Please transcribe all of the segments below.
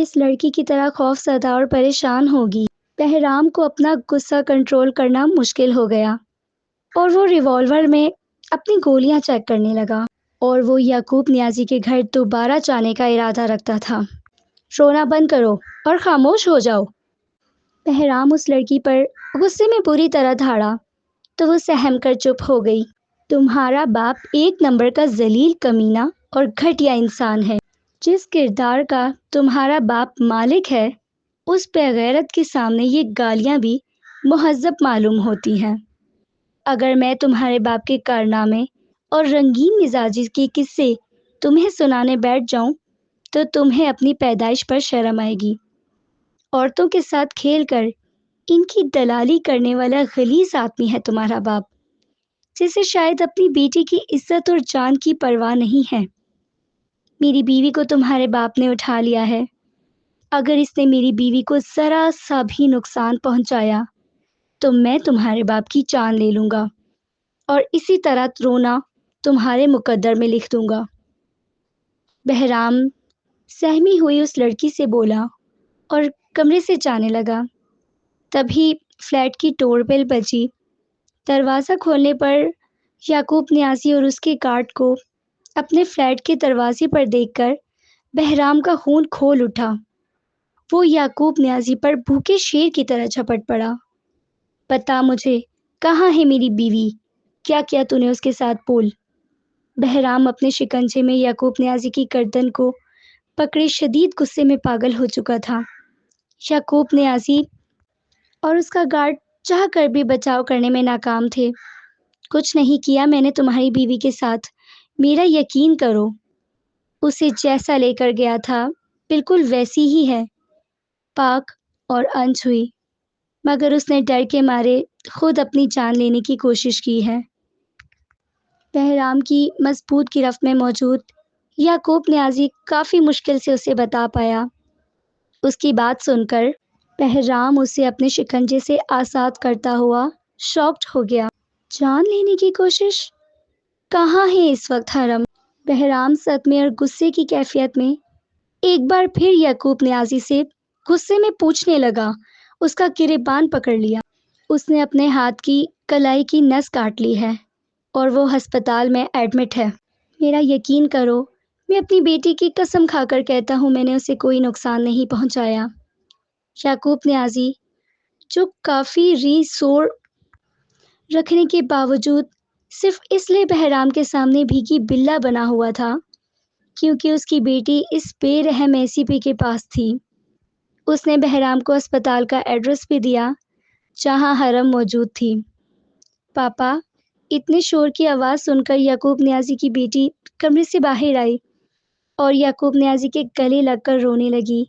اس لڑکی کی طرح خوف زدہ اور پریشان ہوگی۔ بہرام کو اپنا غصہ کنٹرول کرنا مشکل ہو گیا اور وہ ریوالور میں اپنی گولیاں چیک کرنے لگا، اور وہ یعقوب نیازی کے گھر دوبارہ جانے کا ارادہ رکھتا تھا۔ رونا بند کرو اور خاموش ہو جاؤ۔ بہرام اس لڑکی پر غصے میں بری طرح دھاڑا تو وہ سہم کر چپ ہو گئی۔ تمہارا باپ ایک نمبر کا ذلیل کمینہ اور گھٹیا انسان ہے۔ جس کردار کا تمہارا باپ مالک ہے، اس بے غیرت کے سامنے یہ گالیاں بھی مہذب معلوم ہوتی ہیں۔ اگر میں تمہارے باپ کے کارنامے اور رنگین مزاجی کے قصے تمہیں سنانے بیٹھ جاؤں تو تمہیں اپنی پیدائش پر شرم آئے گی۔ عورتوں کے ساتھ کھیل کر ان کی دلالی کرنے والا غلیظ آدمی ہے تمہارا باپ، جسے شاید اپنی بیٹی کی عزت اور جان کی پرواہ نہیں ہے۔ میری بیوی کو تمہارے باپ نے اٹھا لیا ہے۔ اگر اس نے میری بیوی کو ذرا سا بھی نقصان پہنچایا تو میں تمہارے باپ کی جان لے لوں گا اور اسی طرح رونا تمہارے مقدر میں لکھ دوں گا۔ بہرام سہمی ہوئی اس لڑکی سے بولا اور کمرے سے جانے لگا۔ تبھی فلیٹ کی ڈور بیل بجی۔ دروازہ کھولنے پر یعقوب نیازی اور اس کے گارڈ کو اپنے فلیٹ کے دروازے پر دیکھ کر بہرام کا خون کھول اٹھا۔ وہ یعقوب نیازی پر بھوکے شیر کی طرح جھپٹ پڑا۔ بتا مجھے، کہاں ہے میری بیوی؟ کیا کیا تو نے اس کے ساتھ؟ بول۔ بہرام اپنے شکنجے میں یعقوب نیازی کی گردن کو پکڑے شدید غصے میں پاگل ہو چکا تھا۔ یعقوب نیازی اور اس کا گارڈ چاہ کر بھی بچاؤ کرنے میں ناکام تھے۔ کچھ نہیں کیا میں نے تمہاری بیوی کے ساتھ، میرا یقین کرو۔ اسے جیسا لے کر گیا تھا بالکل ویسی ہی ہے، پاک اور انچھوئی، مگر اس نے ڈر کے مارے خود اپنی جان لینے کی کوشش کی ہے۔ بہرام کی مضبوط گرفت میں موجود یعقوب نیازی کافی مشکل سے اسے بتا پایا۔ اس کی بات سن کر بہرام اسے اپنے شکنجے سے آزاد کرتا ہوا شاکڈ ہو گیا۔ جان لینے کی کوشش؟ کہاں ہے اس وقت حرم؟ بہرام صدمے اور غصے کی کیفیت میں ایک بار پھر یعقوب نیازی سے غصے میں پوچھنے لگا۔ اس کا گریبان پکڑ لیا۔ اس نے اپنے ہاتھ کی کلائی کی نس کاٹ لی ہے اور وہ ہسپتال میں ایڈمٹ ہے۔ میرا یقین کرو، میں اپنی بیٹی کی قسم کھا کر کہتا ہوں میں نے اسے کوئی نقصان نہیں پہنچایا۔ یعقوب نیازی، جو کافی ری سور رکھنے کے باوجود صرف اس لیے بہرام کے سامنے بھیگی بلا بنا ہوا تھا کیونکہ اس کی بیٹی اس بے رحم ایسی پی کے پاس تھی، اس نے بہرام کو اسپتال کا ایڈریس بھی دیا جہاں حرم موجود تھی۔ پاپا، اتنے شور کی آواز سن کر یعقوب نیازی کی بیٹی کمرے سے باہر آئی اور یعقوب نیازی کے گلے لگ کر رونے لگی،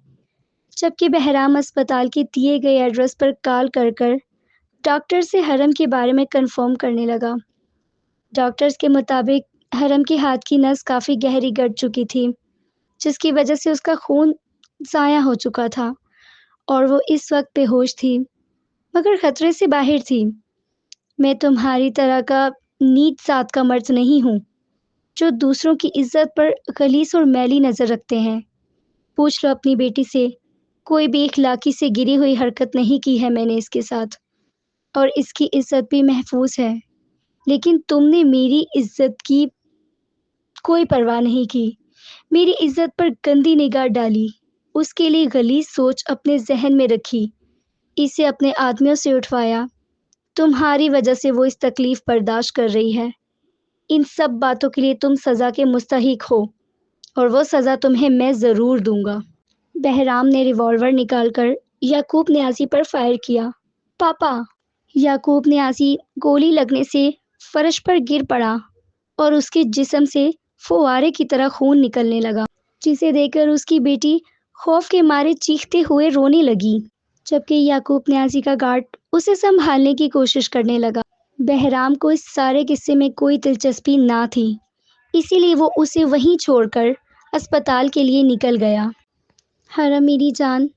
جبکہ بہرام اسپتال کے دیے گئے ایڈریس پر کال کر کر ڈاکٹر سے حرم کے بارے میں کنفرم کرنے لگا۔ ڈاکٹرز کے مطابق حرم کے ہاتھ کی نس کافی گہری گٹ چکی تھی، جس کی وجہ سے اس کا خون ضائع ہو چکا تھا اور وہ اس وقت بے ہوش تھی مگر خطرے سے باہر تھی۔ میں تمہاری طرح کا نیچ ذات کا مرد نہیں ہوں جو دوسروں کی عزت پر غلیظ اور میلی نظر رکھتے ہیں۔ پوچھ لو اپنی بیٹی سے، کوئی بھی اخلاقی سے گری ہوئی حرکت نہیں کی ہے میں نے اس کے ساتھ، اور اس کی عزت بھی محفوظ ہے، لیکن تم نے میری عزت کی کوئی پرواہ نہیں کی، میری عزت پر گندی نگاہ ڈالی، اس کے لیے غلیظ سوچ اپنے ذہن میں رکھی، اسے اپنے آدمیوں سے اٹھوایا۔ تمہاری وجہ سے وہ اس تکلیف برداشت کر رہی ہے۔ ان سب باتوں کے لیے تم سزا کے مستحق ہو اور وہ سزا تمہیں میں ضرور دوں گا۔ بہرام نے ریوالور نکال کر یعقوب نیازی پر فائر کیا۔ پاپا! یعقوب نیازی گولی لگنے سے فرش پر گر پڑا اور اس کے جسم سے فوارے کی طرح خون نکلنے لگا، جسے دیکھ کر اس کی بیٹی خوف کے مارے چیختے ہوئے رونے لگی، جبکہ یعقوب نیازی کا گارڈ اسے سنبھالنے کی کوشش کرنے لگا۔ بہرام کو اس سارے قصے میں کوئی دلچسپی نہ تھی، اسی لیے وہ اسے وہیں چھوڑ کر اسپتال کے لیے نکل گیا۔ حرم میری جان!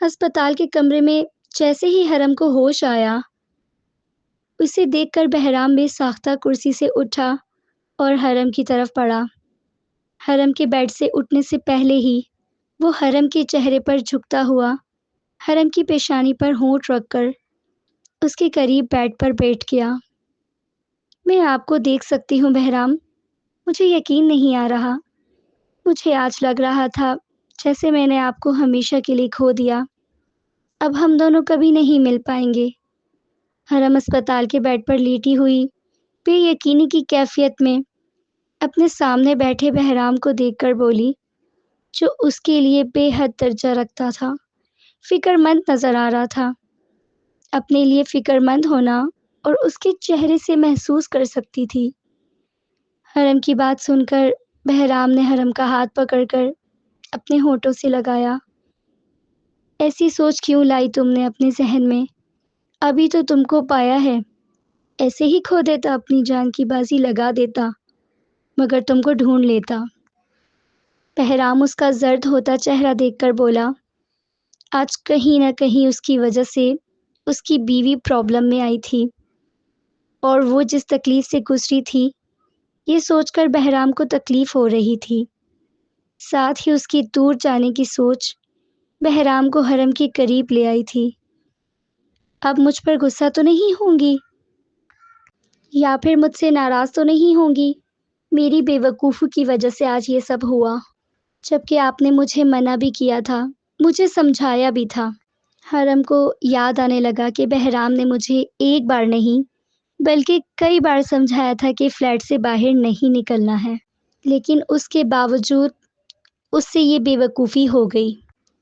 اسپتال کے کمرے میں جیسے ہی حرم کو ہوش آیا، اسے دیکھ کر بہرام بے ساختہ کرسی سے اٹھا اور حرم کی طرف بڑھا۔ حرم کے بیڈ سے اٹھنے سے پہلے ہی وہ حرم کے چہرے پر جھکتا ہوا حرم کی پیشانی پر ہونٹ رکھ کر اس کے قریب بیڈ پر بیٹھ گیا۔ میں آپ کو دیکھ سکتی ہوں بہرام، مجھے یقین نہیں آ رہا۔ مجھے آج لگ رہا تھا جیسے میں نے آپ کو ہمیشہ کے لیے کھو دیا۔ اب ہم دونوں کبھی نہیں مل پائیں گے۔ حرم اسپتال کے بیڈ پر لیٹی ہوئی بے یقینی کی کیفیت میں اپنے سامنے بیٹھے بہرام کو دیکھ کر بولی، جو اس کے لیے بے حد درجہ رکھتا تھا، فکر مند نظر آ رہا تھا۔ اپنے لیے فکر مند ہونا اور اس کے چہرے سے محسوس کر سکتی تھی۔ حرم کی بات سن کر بہرام نے حرم کا ہاتھ پکڑ کر اپنے ہونٹوں سے لگایا۔ ایسی سوچ کیوں لائی تم نے اپنے ذہن میں؟ ابھی تو تم کو پایا ہے، ایسے ہی کھو دیتا، اپنی جان کی بازی لگا دیتا، مگر تم کو ڈھونڈ لیتا۔ بہرام اس کا زرد ہوتا چہرہ دیکھ کر بولا، آج کہیں نہ کہیں اس کی وجہ سے اس کی بیوی پرابلم میں آئی تھی، اور وہ جس تکلیف سے گزری تھی یہ سوچ کر بہرام کو تکلیف ہو رہی تھی۔ ساتھ ہی اس کی دور جانے کی سوچ بہرام کو حرم کے قریب لے آئی تھی۔ اب مجھ پر غصہ تو نہیں ہوں گی، یا پھر مجھ سے ناراض تو نہیں ہوں گی؟ میری بے وقوفی کی وجہ سے آج یہ سب ہوا، جبکہ آپ نے مجھے منع بھی کیا تھا، مجھے سمجھایا بھی تھا۔ حرم کو یاد آنے لگا کہ بہرام نے مجھے ایک بار نہیں بلکہ کئی بار سمجھایا تھا کہ فلیٹ سے باہر نہیں نکلنا ہے، لیکن اس کے باوجود اس سے یہ بے وقوفی ہو گئی،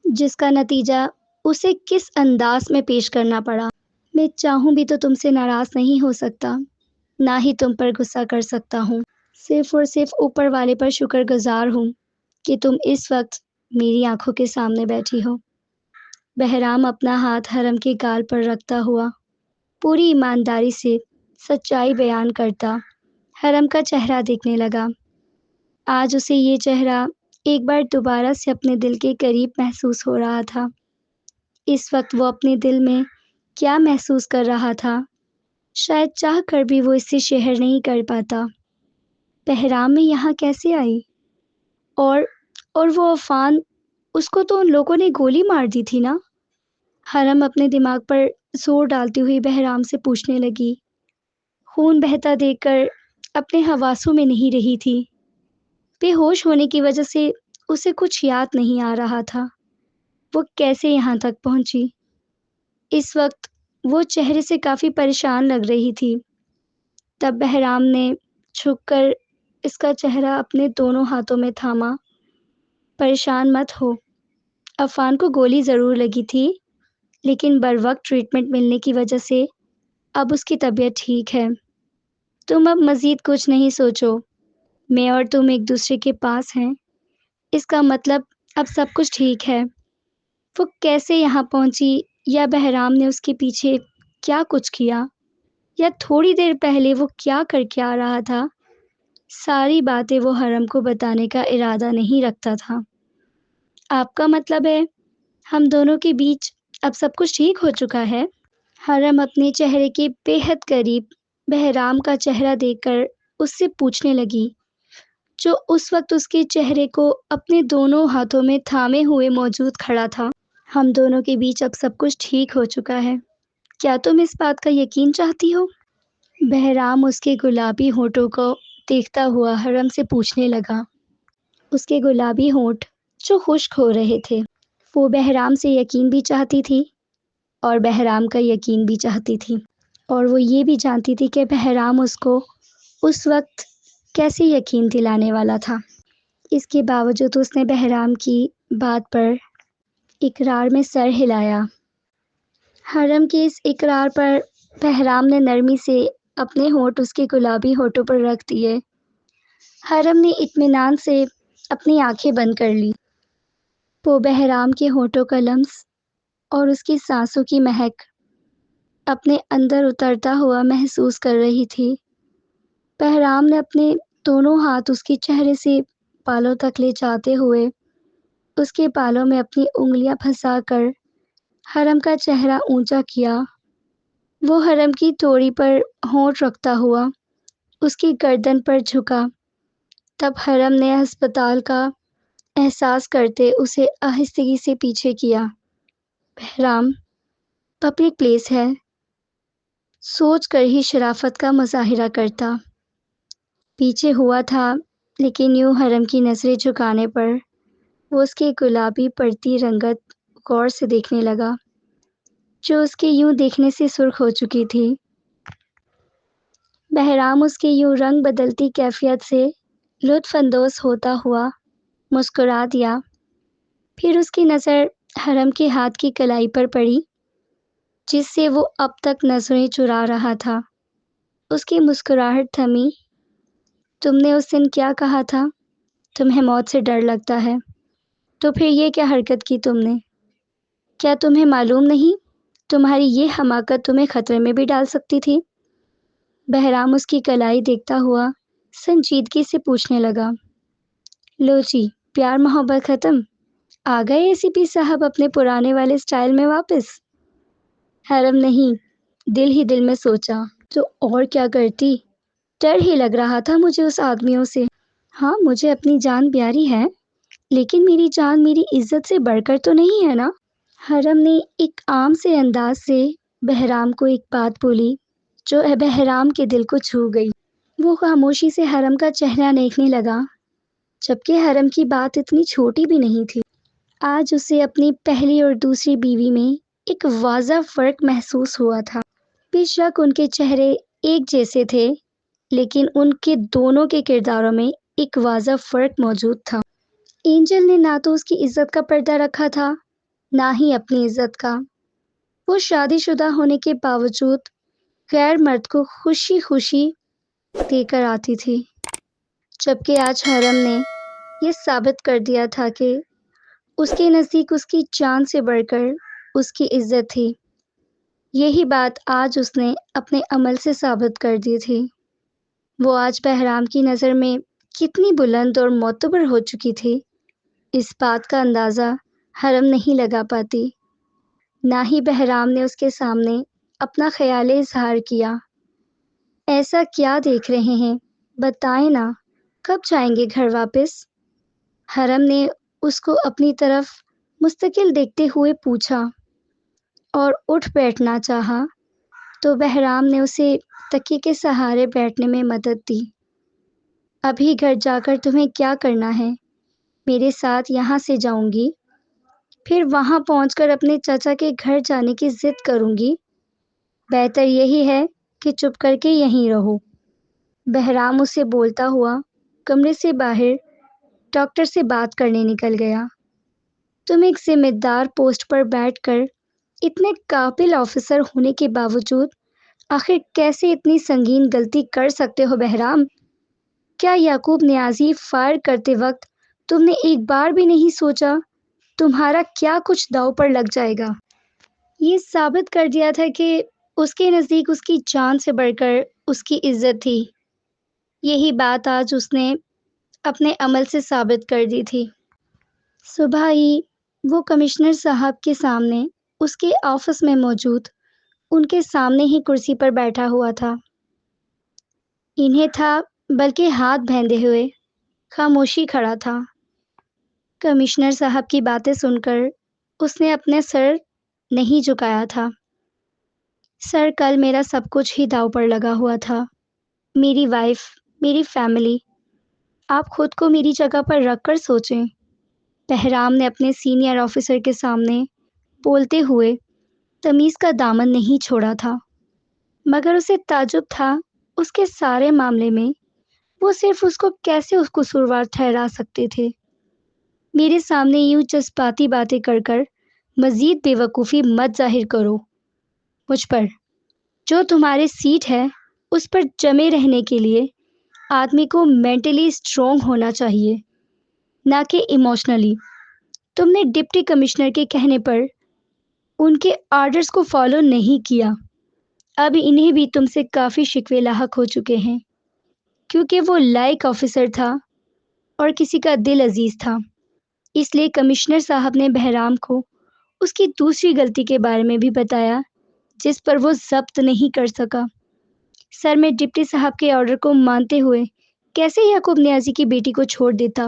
جس کا نتیجہ اسے کس انداز میں پیش کرنا پڑا۔ میں چاہوں بھی تو تم سے ناراض نہیں ہو سکتا، نہ ہی تم پر غصہ کر سکتا ہوں۔ صرف اور صرف اوپر والے پر شکر گزار ہوں کہ تم اس وقت میری آنکھوں کے سامنے بیٹھی ہو۔ بہرام اپنا ہاتھ حرم کے گال پر رکھتا ہوا پوری ایمانداری سے سچائی بیان کرتا حرم کا چہرہ دیکھنے لگا۔ آج اسے یہ چہرہ ایک بار دوبارہ سے اپنے دل کے قریب محسوس ہو رہا تھا۔ اس وقت وہ اپنے دل میں کیا محسوس کر رہا تھا، شاید چاہ کر بھی وہ اس سے شیئر نہیں کر پاتا۔ بہرام میں یہاں کیسے آئی؟ اور وہ عفان، اس کو تو ان لوگوں نے گولی مار دی تھی نا؟ حرم اپنے دماغ پر زور ڈالتی ہوئی بہرام سے پوچھنے لگی، خون بہتا دیکھ کر اپنے حواسوں میں نہیں رہی تھی۔ بے ہوش ہونے کی وجہ سے اسے کچھ یاد نہیں آ رہا تھا۔ وہ کیسے یہاں تک پہنچی؟ اس وقت وہ چہرے سے کافی پریشان لگ رہی تھی۔ تب بہرام نے جھک کر اس کا چہرہ اپنے دونوں ہاتھوں میں تھاما۔ پریشان مت ہو، عفان کو گولی ضرور لگی تھی، لیکن بروقت ٹریٹمنٹ ملنے کی وجہ سے اب اس کی طبیعت ٹھیک ہے۔ تم اب مزید کچھ نہیں سوچو، میں اور تم ایک دوسرے کے پاس ہیں، اس کا مطلب اب سب کچھ ٹھیک ہے۔ وہ کیسے یہاں پہنچی، یا بہرام نے اس کے پیچھے کیا کچھ کیا، یا تھوڑی دیر پہلے وہ کیا کر کے آ رہا تھا، ساری باتیں وہ حرم کو بتانے کا ارادہ نہیں رکھتا تھا۔ آپ کا مطلب ہے ہم دونوں کے بیچ اب سب کچھ ٹھیک ہو چکا ہے؟ حرم اپنے چہرے کے بے حد قریب بہرام کا چہرہ دیکھ کر اس سے پوچھنے لگی، جو اس وقت اس کے چہرے کو اپنے دونوں ہاتھوں میں تھامے ہوئے موجود کھڑا تھا۔ ہم دونوں کے بیچ اب سب کچھ ٹھیک ہو چکا ہے، کیا تم اس بات کا یقین چاہتی ہو؟ بہرام اس کے گلابی ہونٹوں کو دیکھتا ہوا حرم سے پوچھنے لگا۔ اس کے گلابی ہونٹ جو خشک ہو رہے تھے، وہ بہرام سے یقین بھی چاہتی تھی اور بہرام کا یقین بھی چاہتی تھی، اور وہ یہ بھی جانتی تھی کہ بہرام اس کو اس وقت کیسے یقین دلانے والا تھا۔ اس کے باوجود اس نے بہرام کی بات پر اقرار میں سر ہلایا۔ حرم کے اس اقرار پر بہرام نے نرمی سے اپنے ہونٹ اس کے گلابی ہونٹوں پر رکھ دیے۔ حرم نے اطمینان سے اپنی آنکھیں بند کر لی۔ وہ بہرام کے ہونٹوں کا لمس اور اس کی سانسوں کی مہک اپنے اندر اترتا ہوا محسوس کر رہی تھی۔ بہرام نے اپنے دونوں ہاتھ اس کے چہرے سے بالوں تک لے جاتے ہوئے اس کے بالوں میں اپنی انگلیاں پھنسا کر حرم کا چہرہ اونچا کیا۔ وہ حرم کی توڑی پر ہونٹ رکھتا ہوا اس کی گردن پر جھکا۔ تب حرم نے ہسپتال کا احساس کرتے اسے آہستگی سے پیچھے کیا۔ بہرام پبلک پلیس ہے، سوچ کر ہی شرافت کا مظاہرہ کرتا۔ پیچھے ہوا تھا، لیکن یوں حرم کی نظریں جھکانے پر وہ اس کی گلابی پڑتی رنگت غور سے دیکھنے لگا، جو اس کے یوں دیکھنے سے سرخ ہو چکی تھی۔ بہرام اس کے یوں رنگ بدلتی کیفیت سے لطف اندوز ہوتا ہوا مسکرا دیا۔ پھر اس کی نظر حرم کے ہاتھ کی کلائی پر پڑی، جس سے وہ اب تک نظریں چرا رہا تھا۔ اس کی مسکراہٹ تھمی۔ تم نے اس دن کیا کہا تھا؟ تمہیں موت سے ڈر لگتا ہے، تو پھر یہ کیا حرکت کی تم نے؟ کیا تمہیں معلوم نہیں تمہاری یہ حماقت تمہیں خطرے میں بھی ڈال سکتی تھی؟ بہرام اس کی کلائی دیکھتا ہوا سنجیدگی سے پوچھنے لگا۔ لو جی، پیار محبت ختم؟ آ گئے اے سی پی صاحب اپنے پرانے والے سٹائل میں واپس؟ حرم نہیں، دل ہی دل میں سوچا تو اور کیا کرتی، ڈر ہی لگ رہا تھا مجھے اس آدمیوں سے۔ ہاں، مجھے اپنی جان پیاری ہے، لیکن میری جان میری عزت سے بڑھ کر تو نہیں ہے نا۔ حرم نے ایک عام سے انداز سے بہرام کو ایک بات بولی جو بہرام کے دل کو چھو گئی۔ وہ خاموشی سے حرم کا چہرہ دیکھنے لگا، جبکہ حرم کی بات اتنی چھوٹی بھی نہیں تھی۔ آج اسے اپنی پہلی اور دوسری بیوی میں ایک واضح فرق محسوس ہوا تھا۔ بے شک ان کے چہرے ایک جیسے تھے، لیکن ان کے دونوں کے کرداروں میں ایک واضح فرق موجود تھا۔ اینجل نے نہ تو اس کی عزت کا پردہ رکھا تھا، نہ ہی اپنی عزت کا۔ وہ شادی شدہ ہونے کے باوجود غیر مرد کو خوشی خوشی دے کر آتی تھی، جبکہ آج حرم نے یہ ثابت کر دیا تھا کہ اس کے نزدیک اس کی جان سے بڑھ کر اس کی عزت تھی۔ یہی بات آج اس نے اپنے عمل سے ثابت کر دی تھی۔ وہ آج بہرام کی نظر میں کتنی بلند اور معتبر ہو چکی تھی، اس بات کا اندازہ حرم نہیں لگا پاتی۔ نہ ہی بہرام نے اس کے سامنے اپنا خیال اظہار کیا۔ ایسا کیا دیکھ رہے ہیں؟ بتائیں نا، کب جائیں گے گھر واپس؟ حرم نے اس کو اپنی طرف مستقل دیکھتے ہوئے پوچھا، اور اٹھ بیٹھنا چاہا تو بہرام نے اسے تکیے کے سہارے بیٹھنے میں مدد دی۔ ابھی گھر جا کر تمہیں کیا کرنا ہے؟ میرے ساتھ یہاں سے جاؤں گی، پھر وہاں پہنچ کر اپنے چچا کے گھر جانے کی ضد کروں گی؟ بہتر یہی ہے کہ چپ کر کے یہیں رہو۔ بہرام اسے بولتا ہوا کمرے سے باہر ڈاکٹر سے بات کرنے نکل گیا۔ تم ایک ذمہ دار پوسٹ پر بیٹھ کر اتنے قابل آفیسر ہونے کے باوجود آخر کیسے اتنی سنگین غلطی کر سکتے ہو بہرام؟ کیا یعقوب نیازی فائر کرتے وقت تم نے ایک بار بھی نہیں سوچا تمہارا کیا کچھ داؤ پر لگ جائے گا؟ یہ ثابت کر دیا تھا کہ اس کے نزدیک اس کی جان سے بڑھ کر اس کی عزت تھی۔ یہی بات آج اس نے اپنے عمل سے ثابت کر دی تھی۔ صبح ہی وہ کمشنر صاحب کے سامنے اس کے آفس میں موجود ان کے سامنے ہی کرسی پر بیٹھا ہوا تھا۔ انہیں تھا، بلکہ ہاتھ بندھے ہوئے خاموشی کھڑا تھا۔ کمشنر صاحب کی باتیں سن کر اس نے اپنے سر نہیں جھکایا تھا۔ سر، کل میرا سب کچھ ہی داؤ پر لگا ہوا تھا، میری وائف، میری فیملی۔ آپ خود کو میری جگہ پر رکھ کر سوچیں۔ بہرام نے اپنے سینئر آفیسر کے سامنے بولتے ہوئے تمیز کا دامن نہیں چھوڑا تھا، مگر اسے تعجب تھا اس کے سارے معاملے میں وہ صرف اس کو کیسے اس قصوروار ٹھہرا سکتے تھے۔ میرے سامنے یوں جذباتی باتیں کر کر مزید بے وقوفی مت ظاہر کرو مجھ پر۔ جو تمہارے سیٹ ہے اس پر جمے رہنے کے لیے آدمی کو مینٹلی اسٹرانگ ہونا چاہیے، نہ کہ ایموشنلی۔ تم نے ڈپٹی کمشنر کے کہنے پر ان کے آرڈرز کو فالو نہیں کیا۔ اب انہیں بھی تم سے کافی شکوے لاحق ہو چکے ہیں، کیونکہ وہ لائق آفیسر تھا اور کسی کا دل عزیز تھا۔ اس لیے کمشنر صاحب نے بہرام کو اس کی دوسری غلطی کے بارے میں بھی بتایا، جس پر وہ ضبط نہیں کر سکا۔ سر، میں ڈپٹی صاحب کے آرڈر کو مانتے ہوئے کیسے یعقوب نیازی کی بیٹی کو چھوڑ دیتا؟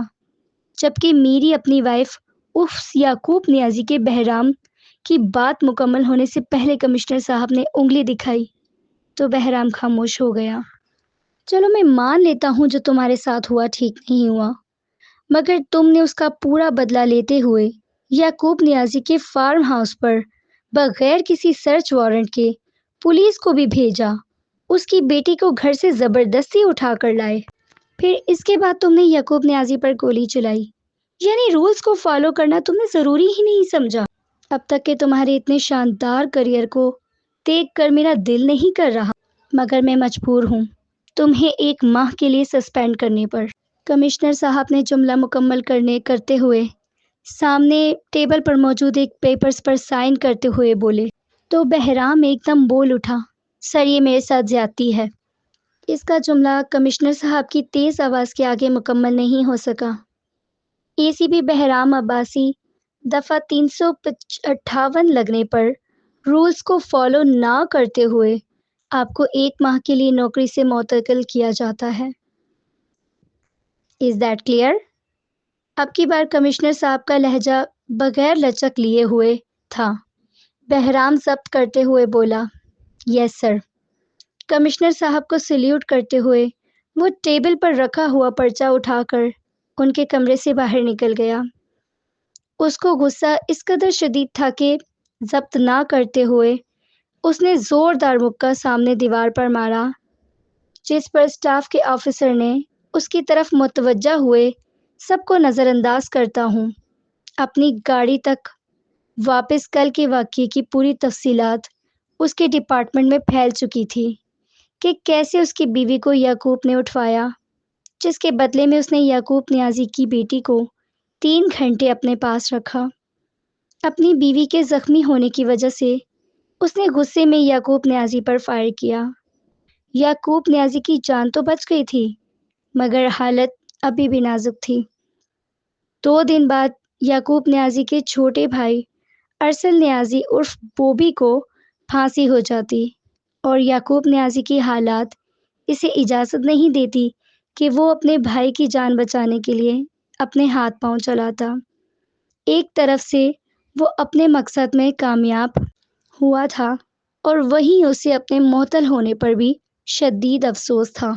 جبکہ میری اپنی وائف یعقوب نیازی کے بہرام کی بات مکمل ہونے سے پہلے کمشنر صاحب نے انگلی دکھائی تو بہرام خاموش ہو گیا۔ چلو میں مان لیتا ہوں جو تمہارے ساتھ ہوا ٹھیک نہیں ہوا، مگر تم نے اس کا پورا بدلہ لیتے ہوئے یعقوب نیازی کے فارم ہاؤس پر بغیر کسی سرچ وارنٹ کے پولیس کو بھی بھیجا، اس کی بیٹی کو گھر سے زبردستی اٹھا کر لائے، پھر اس کے بعد تم نے یعقوب نیازی پر گولی چلائی۔ یعنی رولز کو فالو کرنا تم نے ضروری ہی نہیں سمجھا۔ اب تک کہ تمہارے اتنے شاندار کریئر کو دیکھ کر میرا دل نہیں کر رہا، مگر میں مجبور ہوں تمہیں 1 ماہ کے لیے سسپینڈ کرنے پر۔ کمشنر صاحب نے جملہ مکمل کرتے ہوئے سامنے ٹیبل پر موجود ایک پیپرز پر سائن کرتے ہوئے بولے تو بہرام ایک دم بول اٹھا، سر یہ میرے ساتھ زیادتی ہے۔ اس کا جملہ کمشنر صاحب کی تیز آواز کے آگے مکمل نہیں ہو سکا۔ اے سی پی بہرام عباسی دفعہ 358 لگنے پر رولز کو فالو نہ کرتے ہوئے آپ کو 1 ماہ کے لیے نوکری سے معطل کیا جاتا ہے۔ Is that clear؟ اب کی بار کمشنر صاحب کا لہجہ بغیر لچک لیے ہوئے تھا۔ بہرام ضبط کرتے ہوئے بولا، یس سر۔ کمشنر صاحب کو سلیوٹ کرتے ہوئے وہ ٹیبل پر رکھا ہوا پرچہ اٹھا کر ان کے کمرے سے باہر نکل گیا۔ اس کو غصہ اس قدر شدید تھا کہ ضبط نہ کرتے ہوئے اس نے زوردار مکہ سامنے دیوار پر مارا، جس پر اسٹاف کے آفیسر نے اس کی طرف متوجہ ہوئے سب کو نظر انداز کرتا ہوں اپنی گاڑی تک واپس کل کے واقعے کی پوری تفصیلات اس کے ڈپارٹمنٹ میں پھیل چکی تھی کہ کیسے اس کی بیوی کو یعقوب نے اٹھوایا، جس کے بدلے میں اس نے یعقوب نیازی کی بیٹی کو 3 گھنٹے اپنے پاس رکھا۔ اپنی بیوی کے زخمی ہونے کی وجہ سے اس نے غصے میں یعقوب نیازی پر فائر کیا۔ یعقوب نیازی کی جان تو بچ گئی تھی، مگر حالت ابھی بھی نازک تھی۔ 2 دن بعد یعقوب نیازی کے چھوٹے بھائی ارسل نیازی عرف بوبی کو پھانسی ہو جاتی اور یعقوب نیازی کی حالات اسے اجازت نہیں دیتی کہ وہ اپنے بھائی کی جان بچانے کے لیے اپنے ہاتھ پاؤں چلاتا۔ ایک طرف سے وہ اپنے مقصد میں کامیاب ہوا تھا اور وہیں اسے اپنے معطل ہونے پر بھی شدید افسوس تھا۔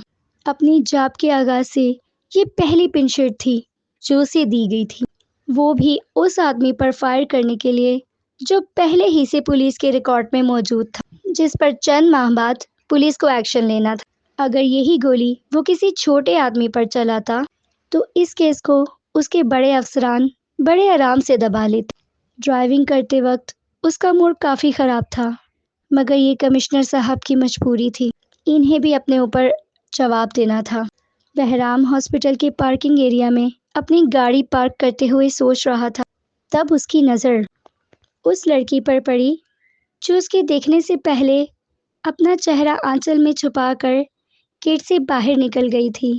اپنی جاب کے آغاز سے یہ پہلی پنشرٹ تھی جو اسے دی گئی تھی، وہ بھی اس آدمی پر فائر کرنے کے لیے جو پہلے ہی سے پولیس کے ریکارڈ میں موجود تھا، جس پر چند ماہ بعد پولیس کو ایکشن لینا تھا۔ اگر یہی گولی وہ کسی چھوٹے آدمی پر چلاتا تو اس کیس کو اس کے بڑے افسران بڑے آرام سے دبا لیتے۔ ڈرائیونگ کرتے وقت اس کا موڈ کافی خراب تھا، مگر یہ کمشنر صاحب کی مجبوری تھی، انہیں بھی اپنے اوپر جواب دینا تھا۔ بہرام ہاسپٹل کے پارکنگ ایریا میں اپنی گاڑی پارک کرتے ہوئے سوچ رہا تھا، تب اس کی نظر اس لڑکی پر پڑی جو اس کے دیکھنے سے پہلے اپنا چہرہ آنچل میں چھپا کر گیٹ سے باہر نکل گئی تھی،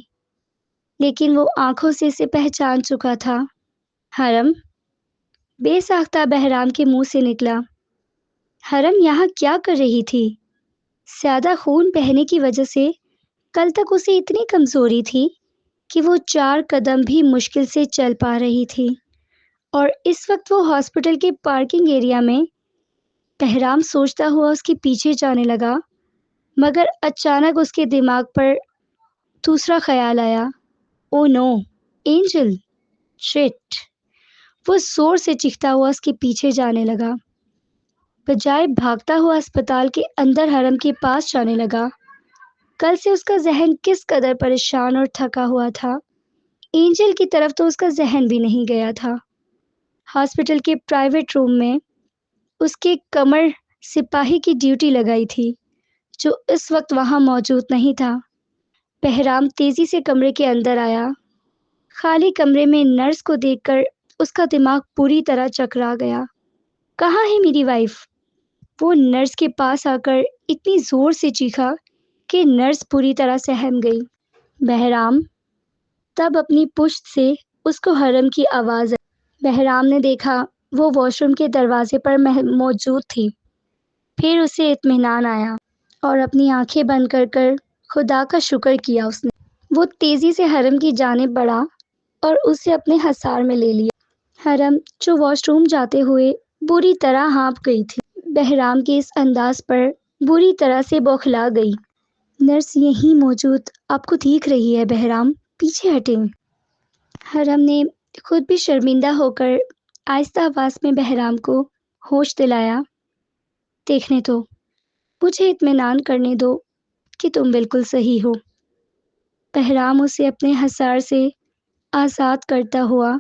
لیکن وہ آنکھوں سے اسے پہچان چکا تھا۔ حرم، بے ساختہ بہرام کے منہ سے نکلا۔ حرم یہاں کیا کر رہی تھی؟ زیادہ خون بہنے کی وجہ سے کل تک اسے اتنی کمزوری تھی کہ وہ 4 قدم بھی مشکل سے چل پا رہی تھی، اور اس وقت وہ ہاسپٹل کے پارکنگ ایریا میں بہرام سوچتا ہوا اس کے پیچھے جانے لگا، مگر اچانک اس کے دماغ پر دوسرا خیال آیا، او نو، اینجل، شٹ! وہ زور سے چیختا ہوا اس کے پیچھے جانے لگا، بجائے بھاگتا ہوا اسپتال کے اندر حرم کے پاس جانے لگا۔ کل سے اس کا ذہن کس قدر پریشان اور تھکا ہوا تھا، اینجل کی طرف تو اس کا ذہن بھی نہیں گیا تھا۔ ہاسپٹل کے پرائیویٹ روم میں اس کے کمر سپاہی کی ڈیوٹی لگائی تھی، جو اس وقت وہاں موجود نہیں تھا۔ بہرام تیزی سے کمرے کے اندر آیا۔ خالی کمرے میں نرس کو دیکھ کر اس کا دماغ پوری طرح چکرا گیا۔ کہاں ہے میری وائف؟ وہ نرس کے پاس آ کر اتنی زور سے چیخا کہ نرس پوری طرح سہم گئی۔ بہرام! تب اپنی پشت سے اس کو حرم کی آواز آئی۔ بہرام نے دیکھا وہ واش روم کے دروازے پر موجود تھی۔ پھر اسے اطمینان آیا اور اپنی آنکھیں بند کر کر خدا کا شکر کیا اس نے۔ وہ تیزی سے حرم کی جانب بڑھا اور اسے اپنے حصار میں لے لیا۔ حرم جو واش روم جاتے ہوئے بری طرح ہانپ گئی تھی، بہرام کے اس انداز پر بری طرح سے بوکھلا گئی۔ نرس یہیں موجود آپ کو دیکھ رہی ہے بہرام، پیچھے ہٹیں۔ حرم نے خود بھی شرمندہ ہو کر آہستہ آواز میں بہرام کو ہوش دلایا۔ دیکھنے دو، مجھے اطمینان کرنے دو کہ تم بالکل صحیح ہو۔ بہرام اسے اپنے حصار سے آزاد کرتا ہوا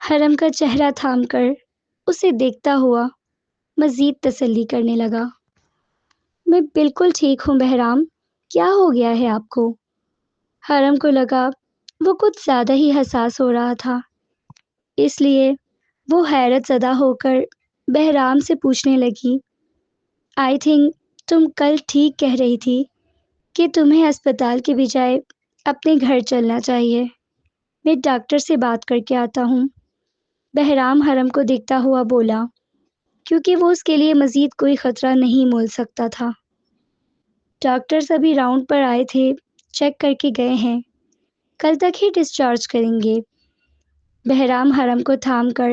حرم کا چہرہ تھام کر اسے دیکھتا ہوا مزید تسلی کرنے لگا۔ میں بالکل ٹھیک ہوں بہرام، کیا ہو گیا ہے آپ کو؟ حرم کو لگا وہ کچھ زیادہ ہی حساس ہو رہا تھا، اس لیے وہ حیرت زدہ ہو کر بہرام سے پوچھنے لگی، آئی تھنک تم کل ٹھیک کہہ رہی تھی کہ تمہیں اسپتال کے بجائے اپنے گھر چلنا چاہیے۔ میں ڈاکٹر سے بات کر کے آتا ہوں، بہرام حرم کو دیکھتا ہوا بولا، کیونکہ وہ اس کے لیے مزید کوئی خطرہ نہیں مول سکتا تھا۔ ڈاکٹرز ابھی راؤنڈ پر آئے تھے، چیک کر کے گئے ہیں، کل تک ہی ڈسچارج کریں گے۔ بہرام حرم کو تھام کر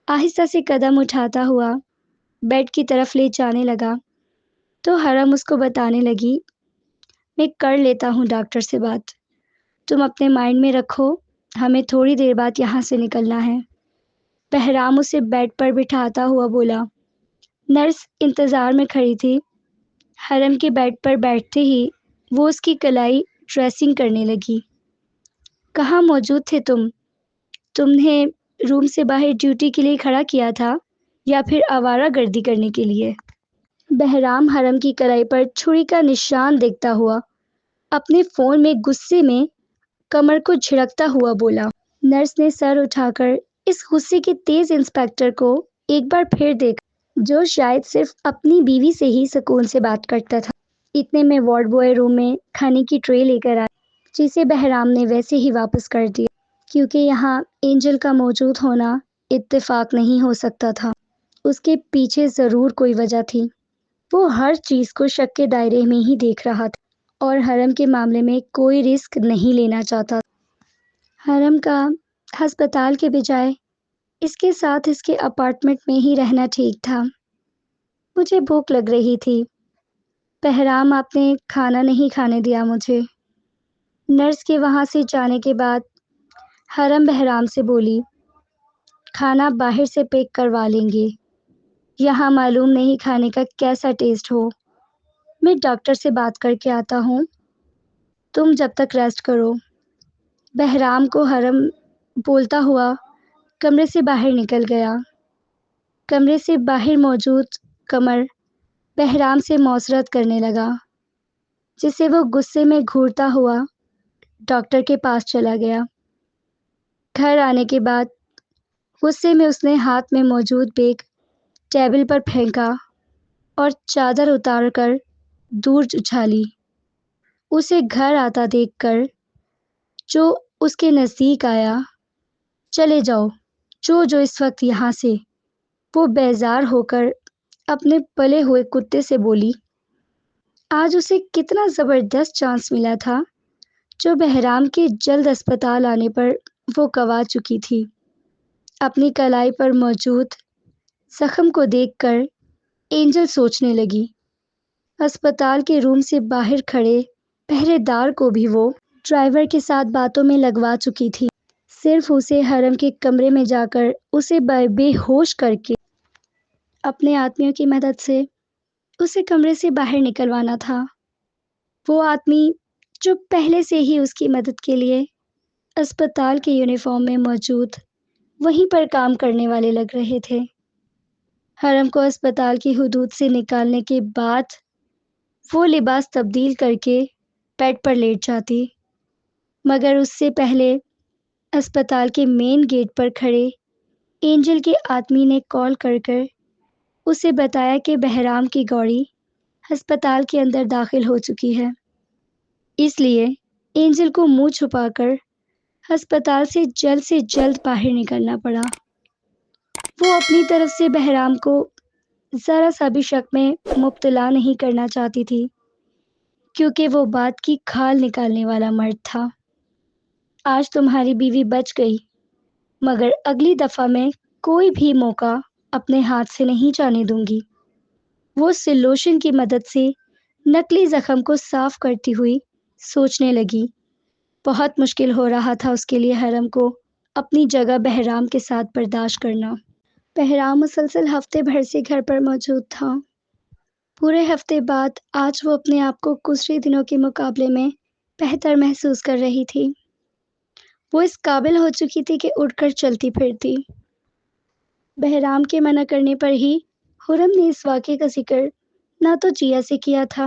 آہستہ سے قدم اٹھاتا ہوا بیڈ کی طرف لے جانے لگا تو حرم اس کو بتانے لگی، میں کر لیتا ہوں ڈاکٹر سے بات، تم اپنے مائنڈ میں رکھو، ہمیں تھوڑی دیر بعد یہاں سے نکلنا ہے۔ بہرام اسے بیڈ پر بٹھاتا ہوا بولا۔ نرس انتظار میں کھڑی تھی۔ حرم کے بیڈ پر بیٹھتے ہی وہ اس کی کلائی ڈریسنگ کرنے لگی۔ کہاں موجود تھے تم؟ تم نے روم سے باہر ڈیوٹی کے لیے کھڑا کیا تھا یا پھر آوارہ گردی کرنے کے لیے؟ بہرام حرم کی کلائی پر چھری کا نشان دیکھتا ہوا اپنے فون میں غصے میں کمر کو جھڑکتا ہوا بولا۔ نرس نے سر اٹھا کر اس غصے کے تیز انسپیکٹر کو ایک بار پھر دیکھا، جو شاید صرف اپنی بیوی سے ہی سکون سے بات کرتا تھا۔ اتنے میں وارڈ بوائے روم میں کھانے کی ٹرے لے کر آیا، جسے بہرام نے ویسے ہی واپس کر دیا، کیونکہ یہاں اینجل کا موجود ہونا اتفاق نہیں ہو سکتا تھا۔ اس کے پیچھے ضرور کوئی وجہ تھی۔ وہ ہر چیز کو شک کے دائرے میں ہی دیکھ رہا تھا اور حرم کے معاملے میں کوئی رسک نہیں لینا چاہتا۔ حرم کا ہسپتال کے بجائے اس کے ساتھ اس کے اپارٹمنٹ میں ہی رہنا ٹھیک تھا۔ مجھے بھوک لگ رہی تھی، بہرام آپ نے کھانا نہیں کھانے دیا مجھے۔ نرس کے وہاں سے جانے کے بعد حرم بہرام سے بولی، کھانا باہر سے پیک کروا لیں گے، یہاں معلوم نہیں کھانے کا کیسا ٹیسٹ ہو۔ میں ڈاکٹر سے بات کر کے آتا ہوں، تم جب تک ریسٹ کرو۔ بہرام کو حرم بولتا ہوا کمرے سے باہر نکل گیا۔ کمرے سے باہر موجود قمر بہرام سے معذرت کرنے لگا، جسے وہ غصے میں گھورتا ہوا ڈاکٹر کے پاس چلا گیا۔ گھر آنے کے بعد غصے میں اس نے ہاتھ میں موجود بیگ ٹیبل پر پھینکا اور چادر اتار کر دور اچھالی۔ اسے گھر آتا دیکھ کر جو اس کے نزدیک آیا، چلے جاؤ جو اس وقت یہاں سے، وہ بیزار ہو کر اپنے پلے ہوئے کتے سے بولی۔ آج اسے کتنا زبردست چانس ملا تھا جو بہرام کے جلد اسپتال آنے پر وہ گنوا چکی تھی۔ اپنی کلائی پر موجود زخم کو دیکھ کر اینجل سوچنے لگی، اسپتال کے روم سے باہر کھڑے پہرے دار کو بھی وہ ڈرائیور کے ساتھ باتوں میں لگوا چکی تھی۔ صرف اسے حرم کے کمرے میں جا کر اسے بے ہوش کر کے اپنے آدمیوں کی مدد سے اسے کمرے سے باہر نکلوانا تھا۔ وہ آدمی جو پہلے سے ہی اس کی مدد کے لیے اسپتال کے یونیفارم میں موجود وہیں پر کام کرنے والے لگ رہے تھے۔ حرم کو اسپتال کی حدود سے نکالنے کے بعد وہ لباس تبدیل کر کے بیڈ پر لیٹ جاتی، مگر اس سے پہلے اسپتال کے مین گیٹ پر کھڑے اینجل کے آدمی نے کال کر کر اسے بتایا کہ بہرام کی گاڑی ہسپتال کے اندر داخل ہو چکی ہے۔ اس لیے اینجل کو منہ چھپا کر ہسپتال سے جلد باہر نکلنا پڑا۔ وہ اپنی طرف سے بہرام کو ذرا سا بھی شک میں مبتلا نہیں کرنا چاہتی تھی، کیونکہ وہ بات کی کھال نکالنے والا مرد تھا۔ آج تمہاری بیوی بچ گئی، مگر اگلی دفعہ میں کوئی بھی موقع اپنے ہاتھ سے نہیں جانے دوں گی۔ وہ سلوشن کی مدد سے نکلی زخم کو صاف کرتی ہوئی سوچنے لگی۔ بہت مشکل ہو رہا تھا اس کے لیے حرم کو اپنی جگہ بہرام کے ساتھ برداشت کرنا۔ بہرام مسلسل ہفتے بھر سے گھر پر موجود تھا۔ پورے ہفتے بعد آج وہ اپنے آپ کو گزرے دنوں کے مقابلے میں بہتر محسوس کر رہی تھی۔ وہ اس قابل ہو چکی تھی کہ اٹھ کر چلتی پھرتی۔ بہرام کے منع کرنے پر ہی خرم نے اس واقعے کا ذکر نہ تو جیا سے کیا تھا،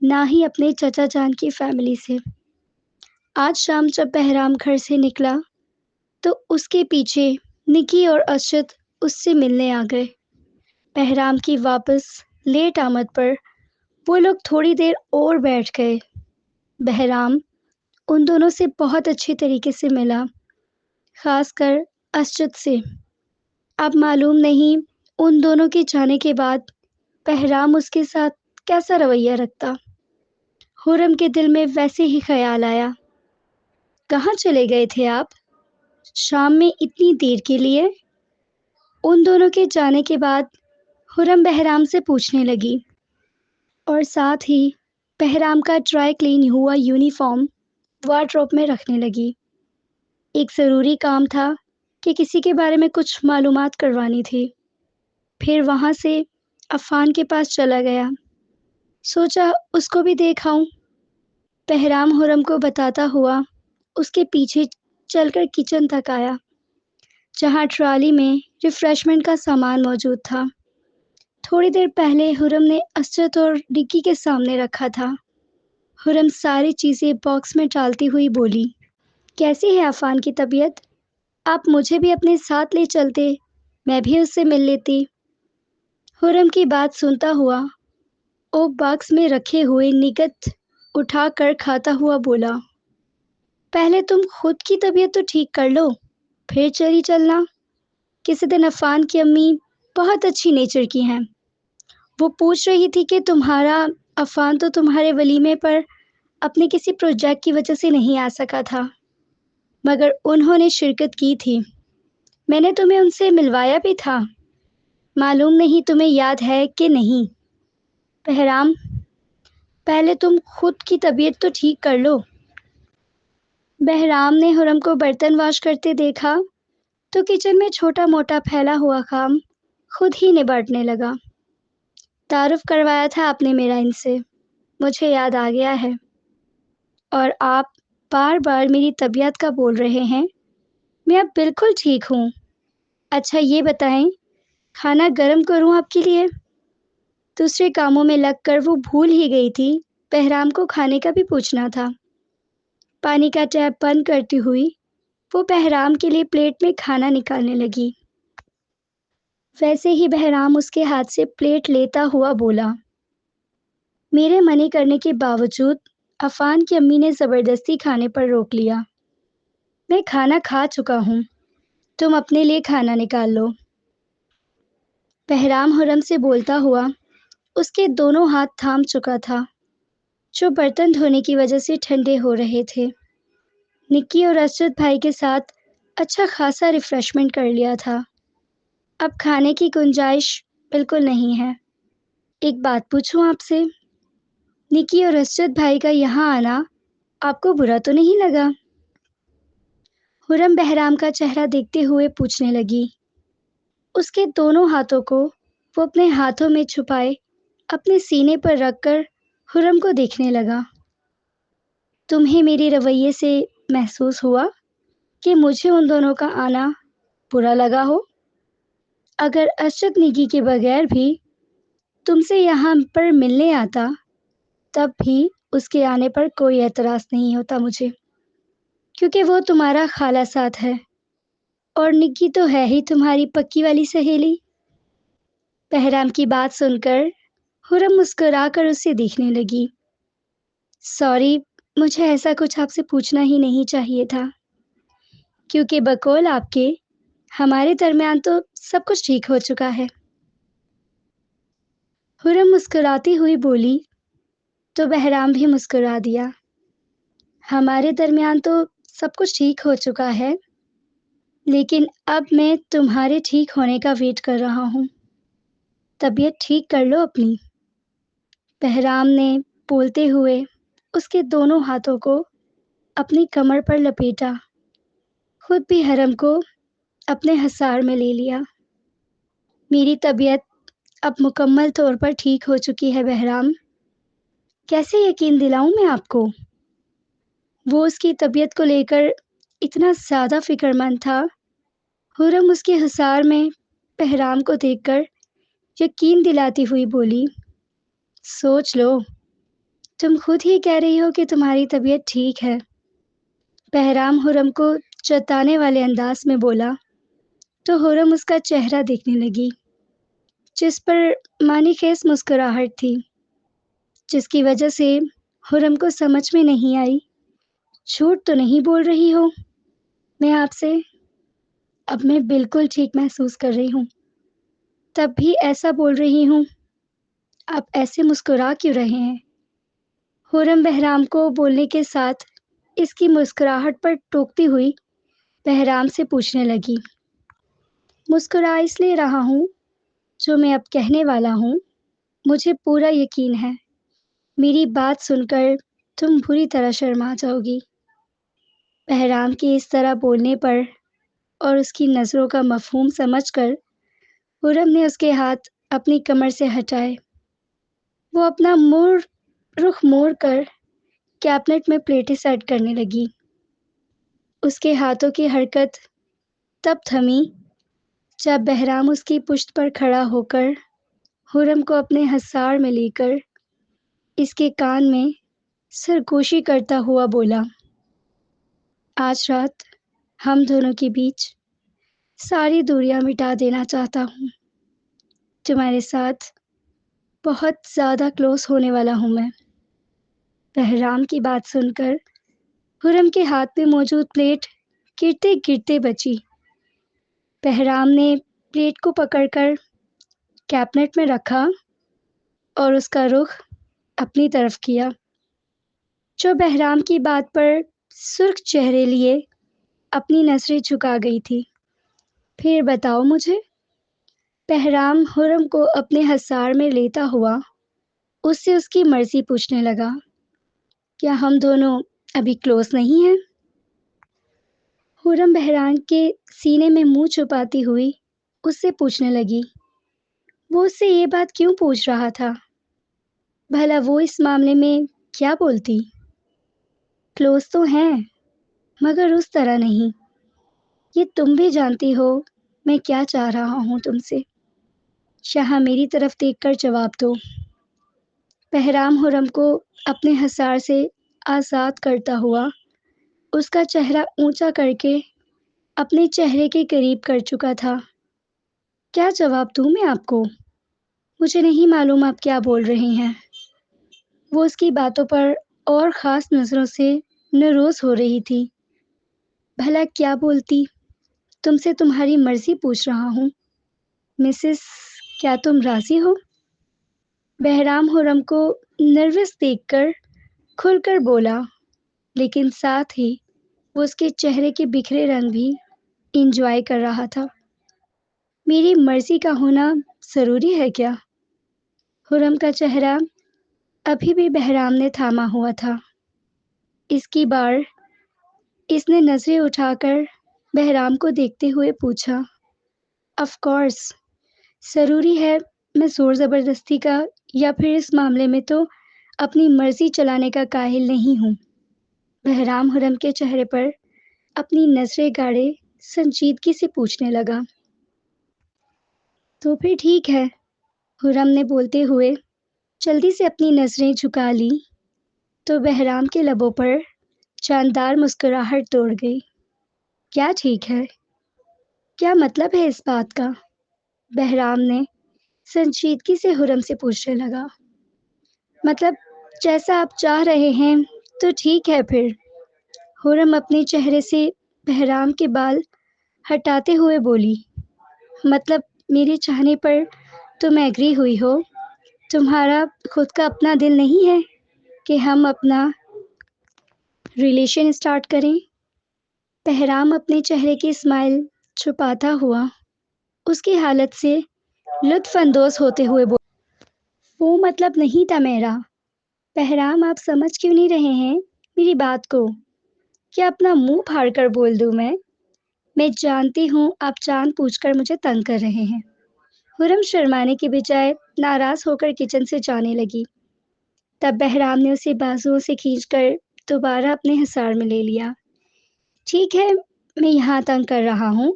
نہ ہی اپنے چچا جان کی فیملی سے۔ آج شام جب بہرام گھر سے نکلا تو اس کے پیچھے نکی اور ارشد اس سے ملنے آ گئے۔ بہرام کی واپس لیٹ آمد پر وہ لوگ تھوڑی دیر اور بیٹھ گئے۔ بہرام ان دونوں سے بہت اچھے طریقے سے ملا، خاص کر ارشد سے۔ اب معلوم نہیں ان دونوں کے جانے کے بعد بہرام اس کے ساتھ کیسا رویہ رکھتا۔ خرم کے دل میں ویسے ہی خیال آیا، کہاں چلے گئے تھے آپ شام میں اتنی دیر کے لیے؟ ان دونوں کے جانے کے بعد خرم بہرام سے پوچھنے لگی، اور ساتھ ہی بہرام کا ڈرائی کلین ہوا یونیفارم وارڈروب میں رکھنے لگی۔ ایک ضروری کام تھا کہ کسی کے بارے میں کچھ معلومات کروانی تھی۔ پھر وہاں سے عفان کے پاس چلا گیا، سوچا اس کو بھی دیکھ آؤں۔ بہرام خرم کو بتاتا ہوا اس کے پیچھے چل کر کچن تک آیا، جہاں ٹرالی میں ریفریشمنٹ کا سامان موجود تھا۔ تھوڑی دیر پہلے خرم نے اسد اور ڈکی کے سامنے رکھا تھا۔ خرم ساری چیزیں باکس میں ڈالتی ہوئی بولی، کیسی ہے عفان کی طبیعت؟ آپ مجھے بھی اپنے ساتھ لے چلتے، میں بھی اس سے مل لیتی۔ خرم کی بات سنتا ہوا اوک باکس میں رکھے ہوئے نگت اٹھا کر کھاتا ہوا بولا، پہلے تم خود کی طبیعت تو ٹھیک کر لو، پھر چلی چلنا۔ کسی دن عفان کی امی بہت اچھی نیچر کی ہیں، وہ پوچھ رہی تھی کہ تمہارا عفان تو تمہارے ولیمے پر اپنے کسی پروجیکٹ کی وجہ سے نہیں آ سکا تھا، مگر انہوں نے شرکت کی تھی۔ میں نے تمہیں ان سے ملوایا بھی تھا، معلوم نہیں تمہیں یاد ہے کہ نہیں۔ بہرام، پہلے تم خود کی طبیعت تو ٹھیک کر لو۔ بہرام نے خرم کو برتن واش کرتے دیکھا تو کچن میں چھوٹا موٹا پھیلا ہوا کام خود ہی نبٹنے لگا۔ تعارف کروایا تھا آپ نے میرا ان سے، مجھے یاد آ گیا ہے، اور آپ بار بار میری طبیعت کا بول رہے ہیں۔ میں اب بالکل ٹھیک ہوں۔ اچھا یہ بتائیں، کھانا گرم کروں آپ کے لیے؟ دوسرے کاموں میں لگ کر وہ بھول ہی گئی تھی بہرام کو کھانے کا بھی پوچھنا تھا۔ پانی کا ٹیپ بند کرتی ہوئی وہ بہرام کے لیے پلیٹ میں کھانا نکالنے لگی۔ ویسے ہی بہرام اس کے ہاتھ سے پلیٹ لیتا ہوا بولا، میرے منع کرنے کے باوجود عفان کی امی نے زبردستی کھانے پر روک لیا۔ میں کھانا کھا چکا ہوں، تم اپنے لیے کھانا نکال لو۔ بہرام خرم سے بولتا ہوا اس کے دونوں ہاتھ تھام چکا تھا، جو برتن دھونے کی وجہ سے ٹھنڈے ہو رہے تھے۔ نکی اور ارشد بھائی کے ساتھ اچھا خاصا ریفریشمنٹ کر لیا تھا، اب کھانے کی گنجائش بالکل نہیں ہے۔ ایک بات پوچھوں آپ سے، نکی اور ارشد بھائی کا یہاں آنا آپ کو برا تو نہیں لگا؟ خرم بہرام کا چہرہ دیکھتے ہوئے پوچھنے لگی۔ اس کے دونوں ہاتھوں کو وہ اپنے ہاتھوں میں چھپائے اپنے سینے پر رکھ کر خرم کو دیکھنے لگا۔ تمہیں میرے رویے سے محسوس ہوا کہ مجھے ان دونوں کا آنا برا لگا ہو؟ اگر ارشد نگی کے بغیر بھی تم سے یہاں پر ملنے آتا، تب بھی اس کے آنے پر کوئی اعتراض نہیں ہوتا مجھے، کیونکہ وہ تمہارا خالہ ساتھ ہے، اور نگی تو ہے ہی تمہاری پکی والی سہیلی۔ بہرام کی بات سن کر خرم مسکرا کر اسے دیکھنے لگی۔ سوری، مجھے ایسا کچھ آپ سے پوچھنا ہی نہیں چاہیے تھا، کیونکہ بقول آپ کے ہمارے درمیان تو سب کچھ ٹھیک ہو چکا ہے۔ خرم مسکراتی ہوئی بولی تو بہرام بھی مسکرا دیا۔ ہمارے درمیان تو سب کچھ ٹھیک ہو چکا ہے، لیکن اب میں تمہارے ٹھیک ہونے کا ویٹ کر رہا ہوں۔ طبیعت ٹھیک کر لو اپنی۔ بہرام نے بولتے ہوئے اس کے دونوں ہاتھوں کو اپنی کمر پر لپیٹا، خود بھی حرم کو اپنے حصار میں لے لیا۔ میری طبیعت اب مکمل طور پر ٹھیک ہو چکی ہے بہرام، کیسے یقین دلاؤں میں آپ کو؟ وہ اس کی طبیعت کو لے کر اتنا زیادہ فکر مند تھا۔ حرم اس کے حصار میں بہرام کو دیکھ کر یقین دلاتی ہوئی بولی، سوچ لو، تم خود ہی کہہ رہی ہو کہ تمہاری طبیعت ٹھیک ہے۔ بہرام حرم کو جتانے والے انداز میں بولا تو حرم اس کا چہرہ دیکھنے لگی، جس پر معنی خیز مسکراہٹ تھی، جس کی وجہ سے حرم کو سمجھ میں نہیں آئی، جھوٹ تو نہیں بول رہی ہو میں آپ سے؟ اب میں بالکل ٹھیک محسوس کر رہی ہوں، تب بھی ایسا بول رہی ہوں، آپ ایسے مسکرا کیوں رہے ہیں؟ حرم بہرام کو بولنے کے ساتھ اس کی مسکراہٹ پر ٹوکتی ہوئی بہرام سے پوچھنے لگی، مسکرا اس لیے رہا ہوں جو میں اب کہنے والا ہوں مجھے پورا یقین ہے میری بات سن کر تم بری طرح شرما جاؤ گی۔ بہرام کی اس طرح بولنے پر اور اس کی نظروں کا مفہوم سمجھ کر حرم نے اس کے ہاتھ اپنی کمر سے ہٹائے۔ وہ اپنا رخ موڑ کر کیبنٹ میں پلیٹیں سیٹ کرنے لگی۔ اس کے ہاتھوں کی حرکت تب تھمی جب بہرام اس کی پشت پر کھڑا ہو کر حرم کو اپنے حصار میں لے کر اس کے کان میں سرگوشی کرتا ہوا بولا، آج رات ہم دونوں کے بیچ ساری دوریاں مٹا دینا چاہتا ہوں۔ تمہارے ساتھ بہت زیادہ کلوز ہونے والا ہوں میں۔ بہرام کی بات سن کر حرم کے ہاتھ میں موجود پلیٹ گرتے گرتے بچی۔ بہرام نے پلیٹ کو پکڑ کر کیبنٹ میں رکھا اور اس کا رخ اپنی طرف کیا، جو بہرام کی بات پر سرخ چہرے لیے اپنی نظریں جھکا گئی تھی۔ پھر بتاؤ مجھے۔ بہرام حرم کو اپنے حصار میں لیتا ہوا اس سے اس کی مرضی پوچھنے لگا، کیا ہم دونوں ابھی کلوز نہیں ہیں؟ حرم بہرام کے سینے میں منہ چھپاتی ہوئی اس سے پوچھنے لگی، وہ اس سے یہ بات کیوں پوچھ رہا تھا؟ بھلا وہ اس معاملے میں کیا بولتی؟ کلوز تو ہیں، مگر اس طرح نہیں۔ یہ تم بھی جانتی ہو میں کیا چاہ رہا ہوں تم سے۔ شاہ میری طرف دیکھ کر جواب دو۔ بہرام حرم کو اپنے حصار سے آزاد کرتا ہوا اس کا چہرہ اونچا کر کے اپنے چہرے کے قریب کر چکا تھا۔ کیا جواب دوں میں آپ کو؟ مجھے نہیں معلوم آپ کیا بول رہے ہیں۔ وہ اس کی باتوں پر اور خاص نظروں سے نروز ہو رہی تھی۔ بھلا کیا بولتی؟ تم سے تمہاری مرضی پوچھ رہا ہوں۔ مسز، کیا تم راضی ہو؟ بہرام حرم کو نروس دیکھ کر کھل کر بولا، لیکن ساتھ ہی وہ اس کے چہرے کے بکھرے رنگ بھی انجوائے کر رہا تھا۔ میری مرضی کا ہونا ضروری ہے کیا؟ حرم کا چہرہ ابھی بھی بہرام نے تھاما ہوا تھا۔ اس کی بار اس نے نظریں اٹھا کر بہرام کو دیکھتے ہوئے پوچھا، آف کورس، ضروری ہے میں زور زبردستی کا یا پھر اس معاملے میں تو اپنی مرضی چلانے کا کاہل نہیں ہوں۔ بہرام حرم کے چہرے پر اپنی نظریں گاڑے سنجیدگی سے پوچھنے لگا، تو پھر ٹھیک ہے۔ حرم نے بولتے ہوئے جلدی سے اپنی نظریں جھکا لی تو بہرام کے لبوں پر جاندار مسکراہٹ دوڑ گئی۔ کیا ٹھیک ہے؟ کیا مطلب ہے اس بات کا؟ بہرام نے سنجیدگی سے حرم سے پوچھنے لگا۔ مطلب جیسا آپ چاہ رہے ہیں تو ٹھیک ہے پھر۔ حرم اپنے چہرے سے بہرام کے بال ہٹاتے ہوئے بولی، مطلب میرے چاہنے پر تم ایگری ہوئی ہو؟ تمہارا خود کا اپنا دل نہیں ہے کہ ہم اپنا ریلیشن اسٹارٹ کریں؟ بہرام اپنے چہرے کی اسمائل چھپاتا ہوا اس کی حالت سے لطف اندوز ہوتے ہوئے وہ مطلب نہیں تھا میرا۔ بہرام آپ سمجھ کیوں نہیں رہے ہیں میری بات کو؟ کیا اپنا منہ پھاڑ کر بول دوں میں جانتی ہوں آپ جان پوچھ کر مجھے تنگ کر رہے ہیں۔ خرم شرمانے کے بجائے ناراض ہو کر کچن سے جانے لگی۔ تب بہرام نے اسے بازوؤں سے کھینچ کر دوبارہ اپنے حصار میں لے لیا۔ ٹھیک ہے، میں یہاں تنگ کر رہا ہوں،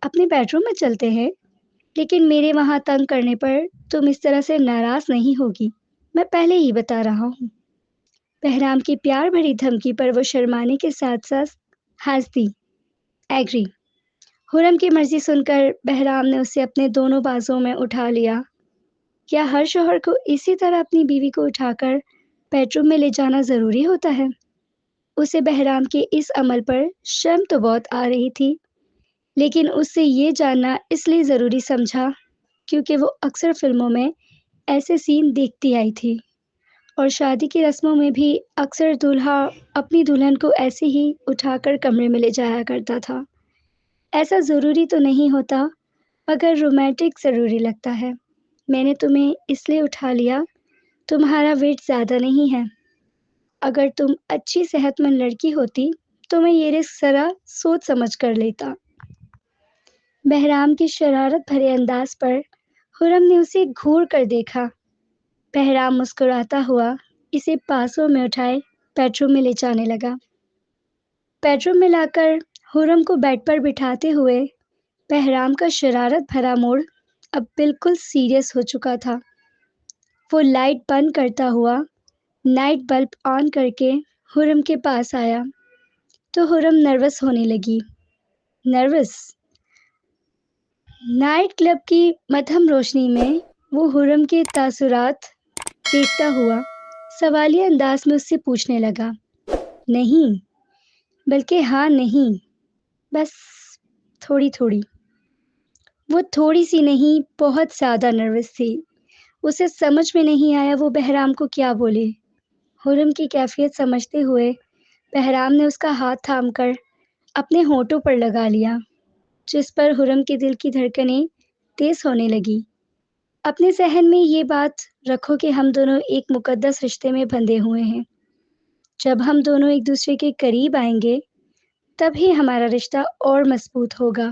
اپنے بیڈ روم میں چلتے ہیں، لیکن میرے وہاں تنگ کرنے پر تم اس طرح سے ناراض نہیں ہوگی، میں پہلے ہی بتا رہا ہوں۔ بہرام کی پیار بھری دھمکی پر وہ شرمانے کے ساتھ ساتھ ہنس دی۔ ایگری۔ خرم کی مرضی سن کر بہرام نے اسے اپنے دونوں بازوؤں میں اٹھا لیا۔ کیا ہر شوہر کو اسی طرح اپنی بیوی کو اٹھا کر بیڈ روم میں لے جانا ضروری ہوتا ہے؟ اسے بہرام کے اس عمل پر شرم تو بہت آ رہی تھی، لیکن اس سے یہ جاننا اس لیے ضروری سمجھا کیونکہ وہ اکثر فلموں میں ایسے سین دیکھتی آئی تھی اور شادی کی رسموں میں بھی اکثر دولہا اپنی دلہن کو ایسے ہی اٹھا کر کمرے میں لے جایا کرتا تھا۔ ایسا ضروری تو نہیں ہوتا مگر رومانٹک ضروری لگتا ہے۔ میں نے تمہیں اس لیے اٹھا لیا، تمہارا ویٹ زیادہ نہیں ہے۔ اگر تم اچھی صحت مند لڑکی ہوتی تو میں یہ رسک ذرا سوچ سمجھ کر لیتا۔ بہرام کی شرارت بھرے انداز پر خرم نے اسے گھور کر دیکھا۔ بہرام مسکراتا ہوا اسے پاسوں میں اٹھائے بیڈ روم میں لے جانے لگا۔ بیڈ روم میں لا کر خرم کو بیڈ پر بٹھاتے ہوئے بہرام کا شرارت بھرا موڈ اب بالکل سیریس ہو چکا تھا۔ وہ لائٹ بند کرتا ہوا نائٹ بلب آن کر کے خرم کے پاس آیا تو خرم نروس ہونے لگی۔ نروس؟ نائٹ کلب کی مدھم روشنی میں وہ خرم کے تاثرات دیکھتا ہوا سوالیہ انداز میں اس سے پوچھنے لگا۔ نہیں، بلکہ ہاں نہیں، بس تھوڑی تھوڑی۔ وہ تھوڑی سی نہیں، بہت زیادہ نروس تھی۔ اسے سمجھ میں نہیں آیا وہ بہرام کو کیا بولے۔ خرم کی کیفیت سمجھتے ہوئے بہرام نے اس کا ہاتھ تھام کر اپنے ہونٹوں پر لگا لیا، جس پر خرم کے دل کی دھڑکنیں تیز ہونے لگی۔ اپنے ذہن میں یہ بات رکھو کہ ہم دونوں ایک مقدس رشتے میں بندھے ہوئے ہیں۔ جب ہم دونوں ایک دوسرے کے قریب آئیں گے تب ہی ہمارا رشتہ اور مضبوط ہوگا۔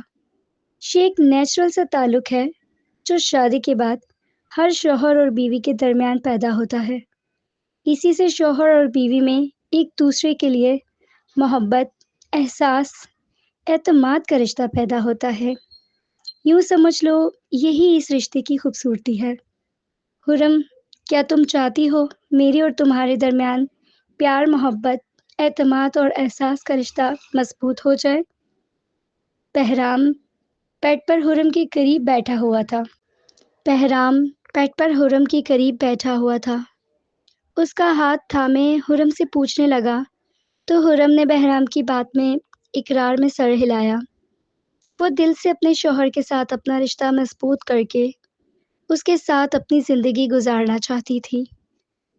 یہ ایک نیچرل سا تعلق ہے جو شادی کے بعد ہر شوہر اور بیوی کے درمیان پیدا ہوتا ہے۔ اسی سے شوہر اور بیوی میں ایک دوسرے کے لیے محبت، احساس، اعتماد کا رشتہ پیدا ہوتا ہے۔ یوں سمجھ لو یہی اس رشتے کی خوبصورتی ہے۔ خرم، کیا تم چاہتی ہو میرے اور تمہارے درمیان پیار، محبت، اعتماد اور احساس کا رشتہ مضبوط ہو جائے؟ بہرام بیڈ پر خرم کے قریب بیٹھا ہوا تھا۔ بہرام بیڈ پر خرم کے قریب بیٹھا ہوا تھا۔ اس کا ہاتھ تھامے خرم سے پوچھنے لگا تو خرم نے بہرام کی بات میں اقرار میں سر ہلایا۔ وہ دل سے اپنے شوہر کے ساتھ اپنا رشتہ مضبوط کر کے اس کے ساتھ اپنی زندگی گزارنا چاہتی تھی۔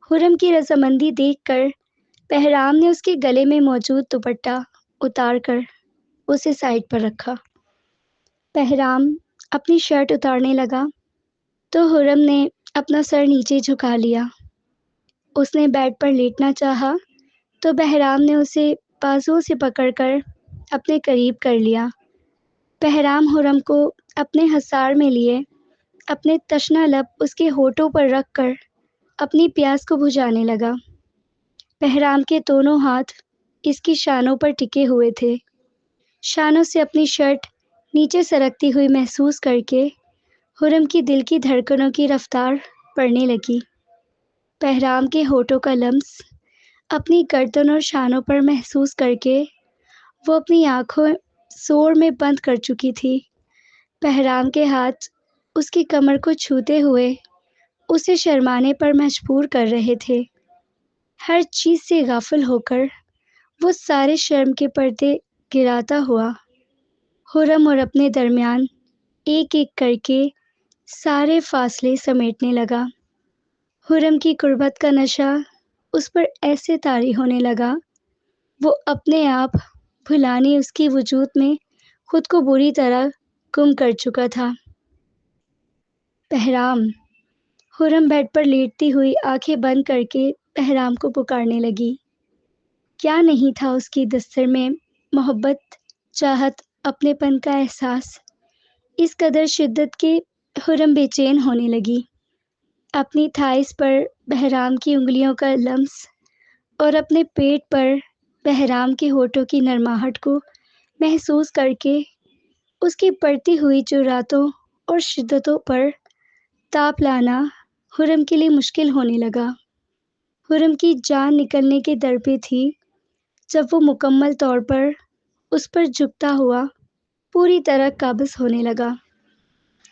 خرم کی رضامندی دیکھ کر بہرام نے اس کے گلے میں موجود دوپٹہ اتار کر اسے سائڈ پر رکھا۔ بہرام اپنی شرٹ اتارنے لگا تو خرم نے اپنا سر نیچے جھکا لیا۔ اس نے بیڈ پر لیٹنا چاہا تو بہرام نے اسے بازوؤں سے پکڑ کر اپنے قریب کر لیا۔ بہرام خرم کو اپنے حصار میں لیے اپنے تشنہ لب اس کے ہونٹوں پر رکھ کر اپنی پیاس کو بجھانے لگا۔ بہرام کے دونوں ہاتھ اس کی شانوں پر ٹکے ہوئے تھے۔ شانوں سے اپنی شرٹ نیچے سرکتی ہوئی محسوس کر کے خرم کی دل کی دھڑکنوں کی رفتار بڑھنے لگی۔ بہرام کے ہونٹوں کا لمس اپنی گردن اور شانوں پر محسوس کر کے وہ اپنی آنکھوں زور میں بند کر چکی تھی۔ بہرام کے ہاتھ اس کی کمر کو چھوتے ہوئے اسے شرمانے پر مجبور کر رہے تھے۔ ہر چیز سے غافل ہو کر وہ سارے شرم کے پردے گراتا ہوا خرم اور اپنے درمیان ایک ایک کر کے سارے فاصلے سمیٹنے لگا۔ خرم کی قربت کا نشہ اس پر ایسے طاری ہونے لگا وہ اپنے آپ بھلانے اس کی وجود میں خود کو بری طرح گم کر چکا تھا۔ بہرام۔ خرم بیڈ پر لیٹتی ہوئی آنکھیں بند کر کے بہرام کو پکارنے لگی۔ کیا نہیں تھا اس کی دستر میں محبت، چاہت، اپنے پن کا احساس۔ اس قدر شدت کے خرم بے چین ہونے لگی۔ اپنی تھائس پر بہرام کی انگلیوں کا لمس اور اپنے پیٹ پر بہرام کے ہونٹوں کی نرماہٹ کو محسوس کر کے اس کی بڑھتی ہوئی جراتوں اور شدتوں پر تاپ لانا خرم کے لیے مشکل ہونے لگا۔ خرم کی جان نکلنے کے در پہ تھی جب وہ مکمل طور پر اس پر جھکتا ہوا پوری طرح قابض ہونے لگا۔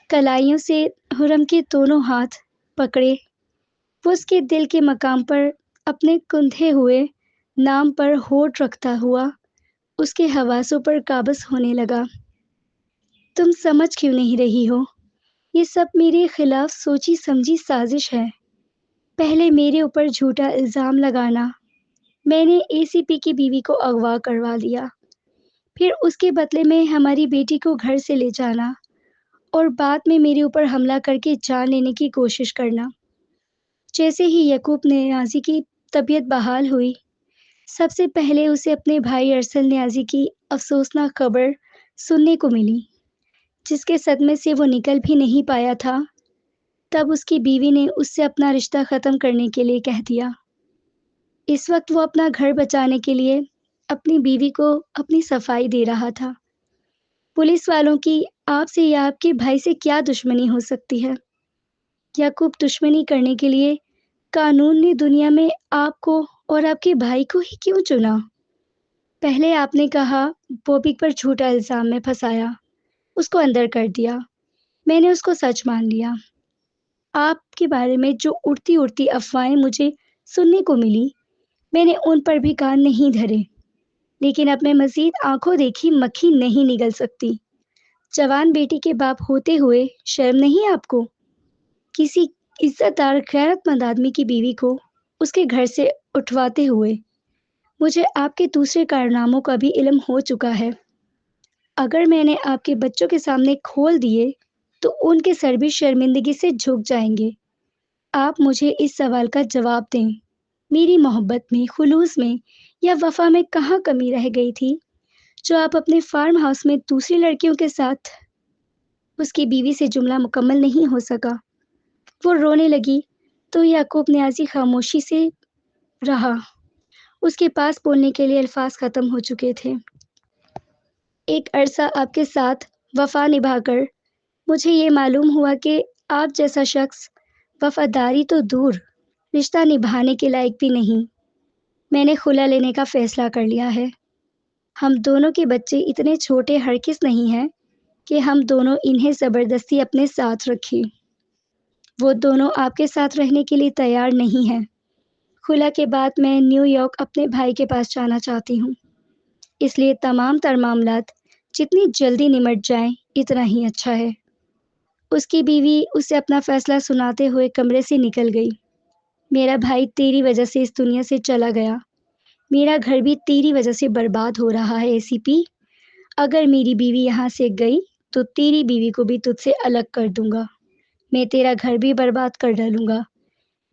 کلائیوں سے خرم کے دونوں ہاتھ پکڑے وہ اس کے دل کے مقام پر اپنے کندھے ہوئے نام پر ہونٹ رکھتا ہوا اس کے حواسوں پر قابض ہونے لگا۔ تم سمجھ کیوں نہیں رہی ہو؟ یہ سب میرے خلاف سوچی سمجھی سازش ہے۔ پہلے میرے اوپر جھوٹا الزام لگانا، میں نے اے سی پی کی بیوی کو اغوا کروا لیا، پھر اس کے بدلے میں ہماری بیٹی کو گھر سے لے جانا اور بعد میں میرے اوپر حملہ کر کے جان لینے کی کوشش کرنا۔ جیسے ہی یعقوب نیازی کی طبیعت بحال ہوئی، سب سے پہلے اسے اپنے بھائی ارسل نیازی کی افسوسناک خبر سننے کو ملی، جس کے صدمے سے وہ نکل بھی نہیں پایا تھا۔ تب اس کی بیوی نے اس سے اپنا رشتہ ختم کرنے کے لیے کہہ دیا۔ اس وقت وہ اپنا گھر بچانے کے لیے اپنی بیوی کو اپنی صفائی دے رہا تھا۔ پولیس والوں کی آپ سے یا آپ کے بھائی سے کیا دشمنی ہو سکتی ہے؟ یعقوب دشمنی کرنے کے لیے قانون نے دنیا میں آپ کو اور آپ کے بھائی کو ہی کیوں چنا؟ پہلے آپ نے کہا بوبی پر جھوٹا الزام میں پھنسایا، اس کو اندر کر دیا۔ میں نے اس کو سچ مان لیا۔ آپ کے بارے میں جو اڑتی اڑتی افواہیں مجھے سننے کو ملی، میں نے ان پر بھی کان نہیں دھرے، لیکن اب میں مزید آنکھوں دیکھی مکھی نہیں نگل سکتی۔ جوان بیٹی کے باپ ہوتے ہوئے شرم نہیں آپ کو؟ کسی عزت دار غیرت مند آدمی کی بیوی کو اس کے گھر سے اٹھواتے ہوئے مجھے آپ کے دوسرے کارناموں کا بھی علم ہو چکا ہے۔ اگر میں نے آپ کے بچوں کے سامنے کھول دیے تو ان کے سر بھی شرمندگی سے جھک جائیں گے۔ آپ مجھے اس سوال کا جواب دیں، میری محبت میں، خلوص میں یا وفا میں کہاں کمی رہ گئی تھی جو آپ اپنے فارم ہاؤس میں دوسری لڑکیوں کے ساتھ؟ اس کی بیوی سے جملہ مکمل نہیں ہو سکا۔ وہ رونے لگی تو یعقوب نیازی خاموشی سے رہا۔ اس کے پاس بولنے کے لیے الفاظ ختم ہو چکے تھے۔ ایک عرصہ آپ کے ساتھ وفا نبھا کر مجھے یہ معلوم ہوا کہ آپ جیسا شخص وفاداری تو دور، رشتہ نبھانے کے لائق بھی نہیں۔ میں نے خلا لینے کا فیصلہ کر لیا ہے۔ ہم دونوں کے بچے اتنے چھوٹے ہرگز نہیں ہیں کہ ہم دونوں انہیں زبردستی اپنے ساتھ رکھیں۔ وہ دونوں آپ کے ساتھ رہنے کے لیے تیار نہیں ہیں۔ خلا کے بعد میں نیو یارک اپنے بھائی کے پاس جانا چاہتی ہوں، اس لیے تمام تر معاملات جتنی جلدی نمٹ جائیں اتنا ہی اچھا ہے۔ اس کی بیوی اسے اپنا فیصلہ سناتے ہوئے کمرے سے نکل گئی۔ میرا بھائی تیری وجہ سے اس دنیا سے چلا گیا، میرا گھر بھی تیری وجہ سے برباد ہو رہا ہے اے سی پی۔ اگر میری بیوی یہاں سے گئی تو تیری بیوی کو بھی تجھ سے الگ کر دوں گا، میں تیرا گھر بھی برباد کر ڈالوں گا۔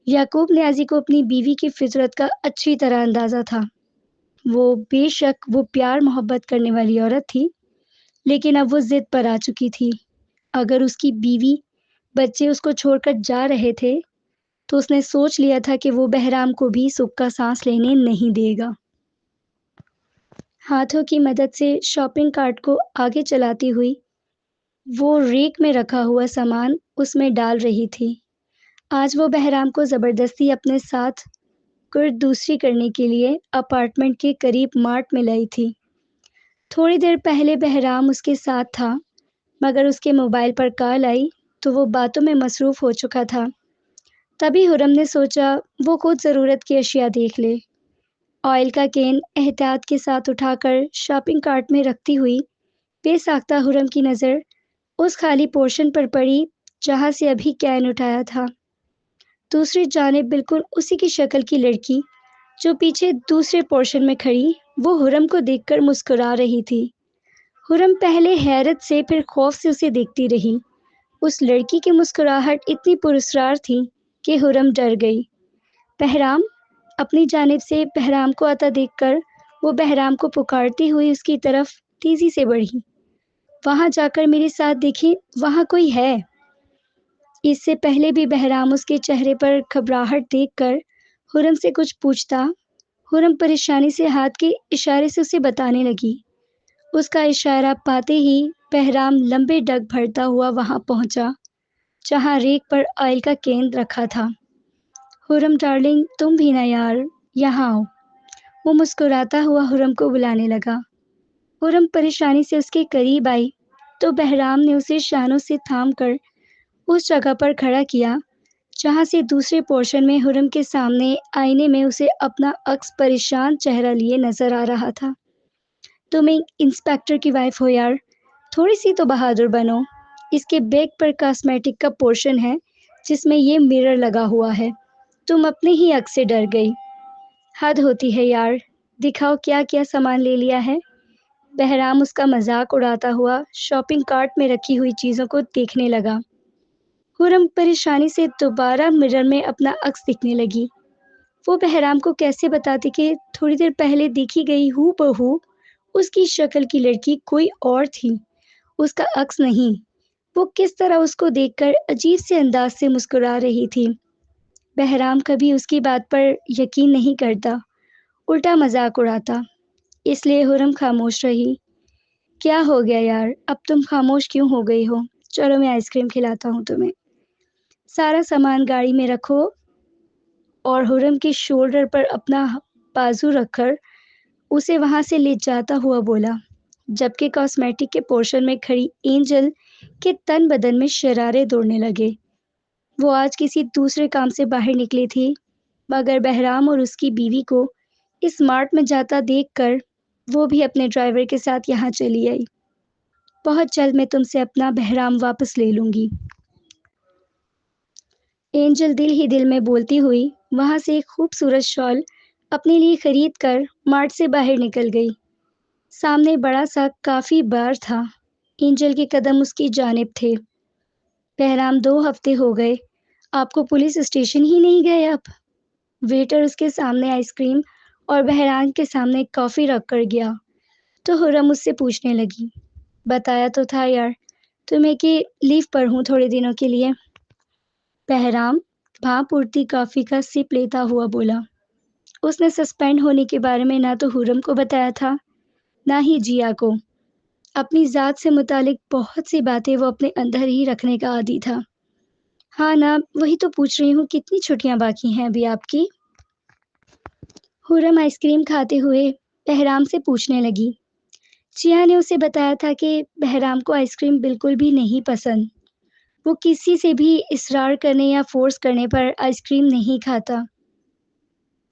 یعقوب نیازی کو اپنی بیوی کی فطرت کا اچھی طرح اندازہ تھا۔ وہ بے شک وہ پیار محبت کرنے والی عورت تھی، لیکن اب وہ ضد پر آ چکی تھی۔ اگر اس کی بیوی بچے اس کو چھوڑ کر جا رہے تھے تو اس نے سوچ لیا تھا کہ وہ بہرام کو بھی سکھ کا سانس لینے نہیں دے گا۔ ہاتھوں کی مدد سے شاپنگ کارٹ کو آگے چلاتی ہوئی وہ ریک میں رکھا ہوا سامان اس میں ڈال رہی تھی۔ آج وہ بہرام کو زبردستی اپنے ساتھ گرد دوسری کرنے کے لیے اپارٹمنٹ کے قریب مارٹ میں لائی تھی۔ تھوڑی دیر پہلے بہرام اس کے ساتھ تھا، مگر اس کے موبائل پر کال آئی تو وہ باتوں میں مصروف ہو چکا تھا۔ تبھی خرم نے سوچا وہ خود ضرورت کی اشیاء دیکھ لے۔ آئل کا کین احتیاط کے ساتھ اٹھا کر شاپنگ کارٹ میں رکھتی ہوئی بے ساختہ خرم کی نظر اس خالی پورشن پر پڑی جہاں سے ابھی کین اٹھایا تھا۔ دوسری جانب بالکل اسی کی شکل کی لڑکی جو پیچھے دوسرے پورشن میں کھڑی وہ ہرم کو دیکھ کر مسکرا رہی تھی۔ ہرم پہلے حیرت سے پھر خوف سے اسے دیکھتی رہی۔ اس لڑکی کی مسکراہٹ اتنی پراسرار تھی کہ ہرم ڈر گئی۔ بہرام اپنی جانب سے بہرام کو آتا دیکھ کر وہ بہرام کو پکارتی ہوئی اس کی طرف تیزی سے بڑھی۔ وہاں جا کر میرے ساتھ دیکھیں، وہاں کوئی ہے۔ اس سے پہلے بھی بہرام اس کے چہرے پر گھبراہٹ دیکھ کر ہرم سے کچھ پوچھتا، ہرم پریشانی سے ہاتھ کے اشارے سے اسے بتانے لگی۔ اس کا اشارہ پاتے ہی بہرام لمبے ڈگ بھرتا ہوا وہاں پہنچا جہاں ریک پر آئل کا کین رکھا تھا۔ ہرم ڈارلنگ، تم بھی نا یار، یہاں آؤ۔ وہ مسکراتا ہوا ہرم کو بلانے لگا۔ ہرم پریشانی سے اس کے قریب آئی تو بہرام نے اسے شانوں سے تھام کر اس جگہ پر کھڑا کیا جہاں سے دوسرے پورشن میں ہرم کے سامنے آئینے میں اسے اپنا عکس پریشان چہرہ لیے نظر آ رہا تھا۔ تم ایک انسپیکٹر کی وائف ہو یار، تھوڑی سی تو بہادر بنو۔ اس کے بیک پر کاسمیٹک کا پورشن ہے جس میں یہ مرر لگا ہوا ہے۔ تم اپنے ہی عکس سے ڈر گئی۔ حد ہوتی ہے یار، دکھاؤ کیا کیا سامان لے لیا ہے۔ بہرام اس کا مذاق اڑاتا ہوا شاپنگ کارٹ میں رکھی ہوئی چیزوں کو دیکھنے لگا۔ ہرم پریشانی سے دوبارہ مرر میں اپنا عکس دیکھنے لگی۔ وہ بہرام کو کیسے بتاتی کہ تھوڑی دیر پہلے دیکھی گئی ہو بہو اس کی شکل کی لڑکی کوئی اور تھی، اس کا عکس نہیں۔ وہ کس طرح اس کو دیکھ کر عجیب سے انداز سے مسکرا رہی تھی۔ بہرام کبھی اس کی بات پر یقین نہیں کرتا، الٹا مذاق اڑاتا، اس لیے ہرم خاموش رہی۔ کیا ہو گیا یار، اب تم خاموش کیوں ہو گئی ہو؟ چلو میں آئس کریم کھلاتا ہوں تمہیں۔ سارا سامان گاڑی میں رکھو، اور ہرم کے شولڈر پر اپنا بازو رکھ کر اسے وہاں سے لے جاتا ہوا بولا، جبکہ کاسمیٹک کے پورشن میں کھڑی اینجل کے تن بدن میں شرارے دوڑنے لگے۔ وہ آج کسی دوسرے کام سے باہر نکلی تھی، مگر بہرام اور اس کی بیوی کو اس مارٹ میں جاتا دیکھ کر وہ بھی اپنے ڈرائیور کے ساتھ یہاں چلی آئی۔ بہت جلد میں تم سے اپنا بہرام واپس لے لوں گی، اینجل دل ہی دل میں بولتی ہوئی وہاں سے ایک خوبصورت شال اپنے لیے خرید کر مارٹ سے باہر نکل گئی۔ سامنے بڑا سا کافی بار تھا، اینجل کے قدم اس کی جانب تھے۔ بہرام 2 ہفتے ہو گئے، آپ کو پولیس اسٹیشن ہی نہیں گئے اب؟ ویٹر اس کے سامنے آئس کریم اور بہرام کے سامنے کافی رکھ کر گیا تو ہرم اس سے پوچھنے لگی، بتایا تو تھا یار تمہیں کہ لیو پر ہوں تھوڑے دنوں کے لیے۔ بہرام بھاں پورتی کافی کا سپ لیتا ہوا بولا، اس نے سسپینڈ ہونے کے بارے میں نہ تو ہرم کو بتایا تھا نہ ہی جیا کو۔ اپنی ذات سے متعلق بہت سی باتیں وہ اپنے اندر ہی رکھنے کا عادی تھا۔ ہاں نا، وہی تو پوچھ رہی ہوں، کتنی چھٹیاں باقی ہیں ابھی آپ کی؟ ہرم آئس کریم کھاتے ہوئے بہرام سے پوچھنے لگی۔ جیا نے اسے بتایا تھا کہ بہرام کو آئس کریم بالکل بھی نہیں پسند۔ وہ کسی سے بھی اصرار کرنے یا فورس کرنے پر آئس کریم نہیں کھاتا۔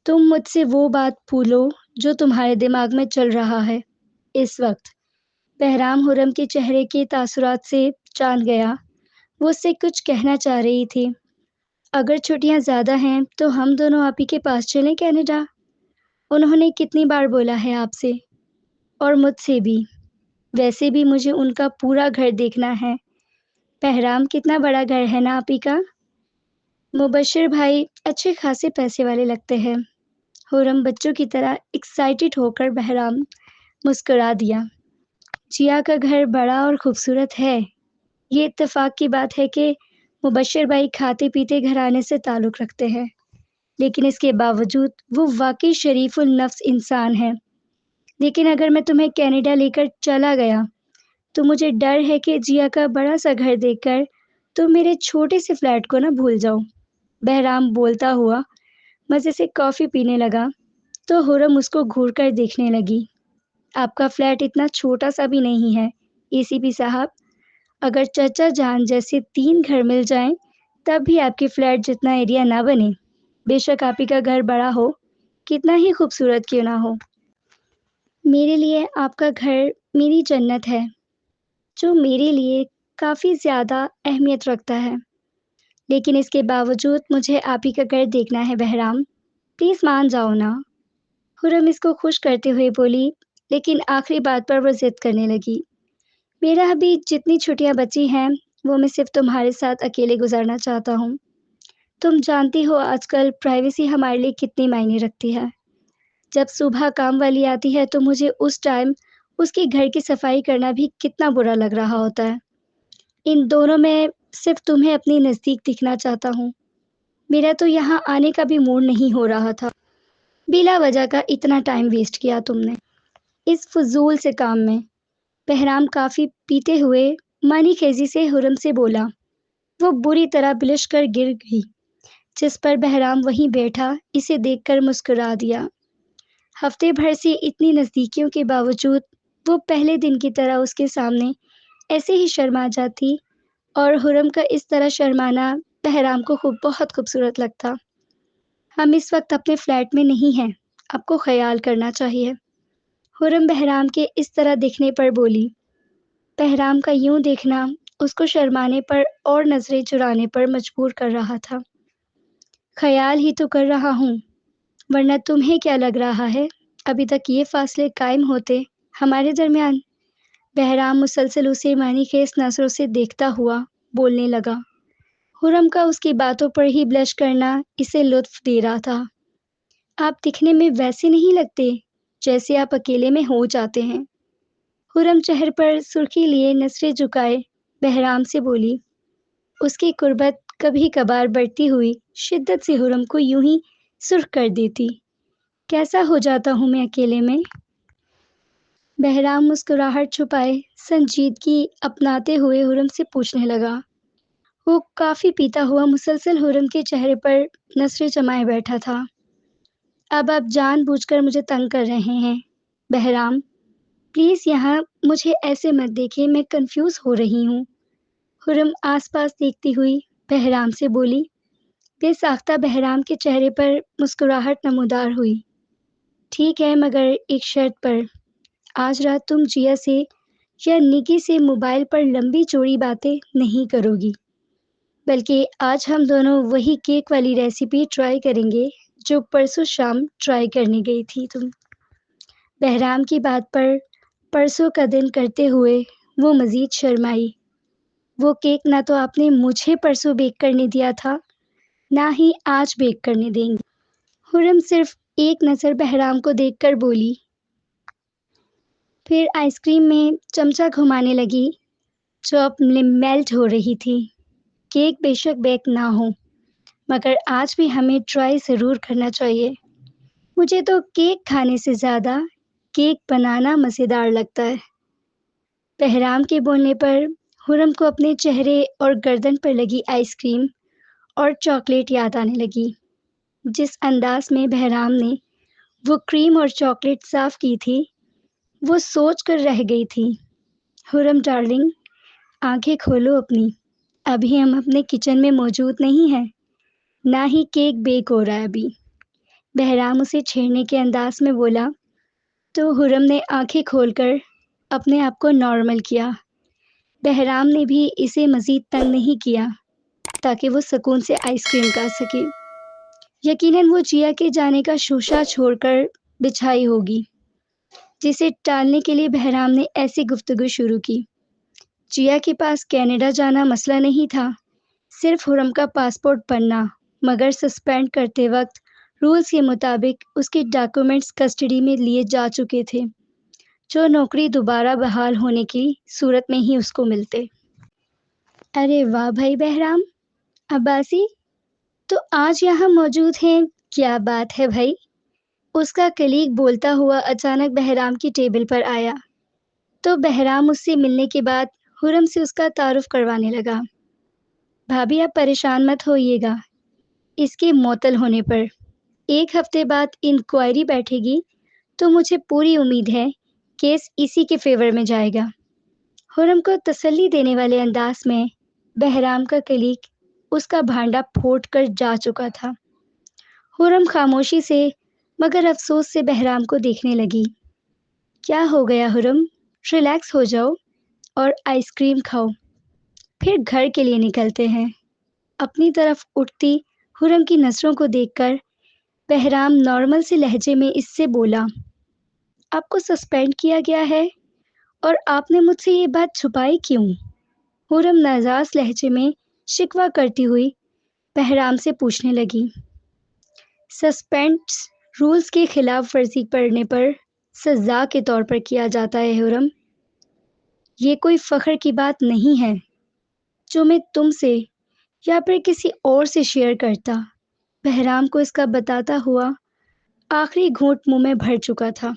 تم مجھ سے وہ بات بھولو جو تمہارے دماغ میں چل رہا ہے اس وقت۔ بہرام ہرم کے چہرے کے تاثرات سے جان گیا وہ اس سے کچھ کہنا چاہ رہی تھی۔ اگر چھٹیاں زیادہ ہیں تو ہم دونوں آپ ہی کے پاس چلیں کینیڈا۔ انہوں نے کتنی بار بولا ہے آپ سے، اور مجھ سے بھی۔ ویسے بھی مجھے ان کا پورا گھر دیکھنا ہے۔ بہرام کتنا بڑا گھر ہے نا آپ ہی کا؟ مبشر بھائی اچھے خاصے پیسے والے لگتے ہیں۔ ہرم بچوں کی طرح ایکسائٹڈ ہو کر بہرام مسکرا دیا۔ جیا کا گھر بڑا اور خوبصورت ہے۔ یہ اتفاق کی بات ہے کہ مبشر بھائی کھاتے پیتے گھرانے سے تعلق رکھتے ہیں، لیکن اس کے باوجود وہ واقعی شریف النفس انسان ہے۔ لیکن اگر میں تمہیں کینیڈا لے کر چلا گیا تو مجھے ڈر ہے کہ جیا کا بڑا سا گھر دیکھ کر تم میرے چھوٹے سے فلیٹ کو نہ بھول جاؤ۔ بہرام بولتا ہوا مزے سے کافی پینے لگا تو ہرم اس کو گھور کر دیکھنے لگی۔ آپ کا فلیٹ اتنا چھوٹا سا بھی نہیں ہے اے سی پی صاحب۔ اگر چچا جان جیسے 3 گھر مل جائیں تب بھی آپ کی فلیٹ جتنا ایریا نہ بنے۔ بے شک آپ ہی کا گھر بڑا ہو، کتنا ہی خوبصورت کیوں نہ ہو، میرے لیے آپ کا گھر میری جنت ہے، جو میرے لیے کافی زیادہ اہمیت رکھتا ہے۔ لیکن اس کے باوجود مجھے آپ ہی کا گھر دیکھنا ہے بہرام، پلیز مان جاؤ نا۔ خرم اس کو خوش کرتے ہوئے بولی، لیکن آخری بات پر وہ ضد کرنے لگی۔ میرا ابھی جتنی چھٹیاں بچی ہیں وہ میں صرف تمہارے ساتھ اکیلے گزارنا چاہتا ہوں۔ تم جانتی ہو آج کل پرائیویسی ہمارے لیے کتنی معنی رکھتی ہے۔ جب صبح کام والی آتی ہے تو مجھے اس ٹائم اس کے گھر کی صفائی کرنا بھی کتنا برا لگ رہا ہوتا ہے۔ ان دونوں میں صرف تمہیں اپنی نزدیک دکھنا چاہتا ہوں۔ میرا تو یہاں آنے کا بھی موڈ نہیں ہو رہا تھا۔ بلا وجہ کا اتنا ٹائم ویسٹ کیا تم نے اس فضول سے کام میں۔ بہرام کافی پیتے ہوئے مانی خیزی سے حرم سے بولا۔ وہ بری طرح بلش کر گر گئی، جس پر بہرام وہیں بیٹھا اسے دیکھ کر مسکرا دیا۔ ہفتے بھر سے اتنی نزدیکیوں کے باوجود وہ پہلے دن کی طرح اس کے سامنے ایسے ہی شرما جاتی، اور حرم کا اس طرح شرمانا بہرام کو بہت خوبصورت لگتا۔ ہم اس وقت اپنے فلیٹ میں نہیں ہیں، آپ کو خیال کرنا چاہیے، حرم بہرام کے اس طرح دیکھنے پر بولی۔ بہرام کا یوں دیکھنا اس کو شرمانے پر اور نظریں چرانے پر مجبور کر رہا تھا۔ خیال ہی تو کر رہا ہوں، ورنہ تمہیں کیا لگ رہا ہے ابھی تک یہ فاصلے قائم ہوتے ہمارے درمیان؟ بہرام مسلسل اسے معنی خیز نظروں سے دیکھتا ہوا بولنے لگا۔ حرم کا اس کی باتوں پر ہی بلش کرنا اسے لطف دے رہا تھا۔ آپ دکھنے میں ویسے نہیں لگتے جیسے آپ اکیلے میں ہو جاتے ہیں۔ حرم چہر پر سرخی لیے نظریں جھکائے بہرام سے بولی۔ اس کی قربت کبھی کبھار بڑھتی ہوئی شدت سے حرم کو یوں ہی سرخ کر دیتی۔ کیسا ہو جاتا ہوں میں اکیلے میں؟ بہرام مسکراہٹ چھپائے سنجیدگی اپناتے ہوئے حرم سے پوچھنے لگا۔ وہ کافی پیتا ہوا مسلسل حرم کے چہرے پر نظریں جمائے بیٹھا تھا۔ اب آپ جان بوجھ کر مجھے تنگ کر رہے ہیں بہرام، پلیز یہاں مجھے ایسے مت دیکھیں، میں کنفیوز ہو رہی ہوں۔ حرم آس پاس دیکھتی ہوئی بہرام سے بولی۔ بے ساختہ بہرام کے چہرے پر مسکراہٹ نمودار ہوئی۔ ٹھیک ہے، مگر ایک شرط پر۔ آج رات تم جیا سے یا نکی سے موبائل پر لمبی چوڑی باتیں نہیں کرو گی، بلکہ آج ہم دونوں وہی کیک والی ریسیپی ٹرائی کریں گے جو پرسوں شام ٹرائی کرنے گئی تھی تم۔ بہرام کی بات پر پرسوں کا دن کرتے ہوئے وہ مزید شرمائی۔ وہ کیک نہ تو آپ نے مجھے پرسوں بیک کرنے دیا تھا، نہ ہی آج بیک کرنے دیں گی۔ حرم صرف ایک نظر بہرام کو دیکھ کر بولی، پھر آئس کریم میں چمچہ گھمانے لگی جو اب میلٹ ہو رہی تھی۔ کیک بے شک بیک نہ ہو، مگر آج بھی ہمیں ٹرائی ضرور کرنا چاہیے۔ مجھے تو کیک کھانے سے زیادہ کیک بنانا مزیدار لگتا ہے۔ بہرام کے بولنے پر حرم کو اپنے چہرے اور گردن پر لگی آئس کریم اور چاکلیٹ یاد آنے لگی۔ جس انداز میں بہرام نے وہ کریم اور چاکلیٹ صاف کی تھی، وہ سوچ کر رہ گئی تھی۔ حرم ڈارلنگ، آنکھیں کھولو اپنی، ابھی ہم اپنے کچن میں موجود نہیں ہیں، نہ ہی کیک بیک ہو رہا ہے ابھی۔ بہرام اسے چھیڑنے کے انداز میں بولا تو حرم نے آنکھیں کھول کر اپنے آپ کو نارمل کیا۔ بہرام نے بھی اسے مزید تنگ نہیں کیا تاکہ وہ سکون سے آئس کریم کھا سکے۔ یقیناً وہ جیا کے جانے کا شوشہ چھوڑ کر بچھائی ہوگی، جسے ٹالنے کے لیے بہرام نے ایسی گفتگو شروع کی۔ جیا کے پاس کینیڈا جانا مسئلہ نہیں تھا، صرف حرم کا پاسپورٹ بننا، مگر سسپینڈ کرتے وقت رولز کے مطابق اس کے ڈاکومنٹس کسٹڈی میں لیے جا چکے تھے، جو نوکری دوبارہ بحال ہونے کی صورت میں ہی اس کو ملتے۔ ارے واہ بھائی بہرام، عباسی تو آج یہاں موجود ہیں، کیا بات ہے بھائی؟ اس کا کلیگ بولتا ہوا اچانک بہرام کی ٹیبل پر آیا تو بہرام اس سے ملنے کے بعد حرم سے اس کا تعارف کروانے لگا۔ بھابھی آپ پریشان مت ہوئیے گا اس کے معطل ہونے پر، ایک ہفتے بعد انکوائری بیٹھے گی تو مجھے پوری امید ہے کیس اسی کے فیور میں جائے گا۔ حرم کو تسلی دینے والے انداز میں بہرام کا کلیگ اس کا بھانڈا پھوٹ کر جا چکا تھا۔ حرم خاموشی سے مگر افسوس سے بہرام کو دیکھنے لگی۔ کیا ہو گیا حرم؟ ریلیکس ہو جاؤ اور آئس کریم کھاؤ، پھر گھر کے لیے نکلتے ہیں۔ اپنی طرف اٹھتی حرم کی نظروں کو دیکھ کر بہرام نارمل سے لہجے میں اس سے بولا، آپ کو سسپینڈ کیا گیا ہے اور آپ نے مجھ سے یہ بات چھپائی کیوں؟ خرم ناراض لہجے میں شکوہ کرتی ہوئی بہرام سے پوچھنے لگی۔ سسپینڈ رولز کی خلاف ورزی کرنے پر سزا کے طور پر کیا جاتا ہے خرم۔ یہ کوئی فخر کی بات نہیں ہے جو میں تم سے یا پھر کسی اور سے شیئر کرتا۔ بہرام کو اس کا بتاتا ہوا آخری گھونٹ منہ میں بھر چکا تھا۔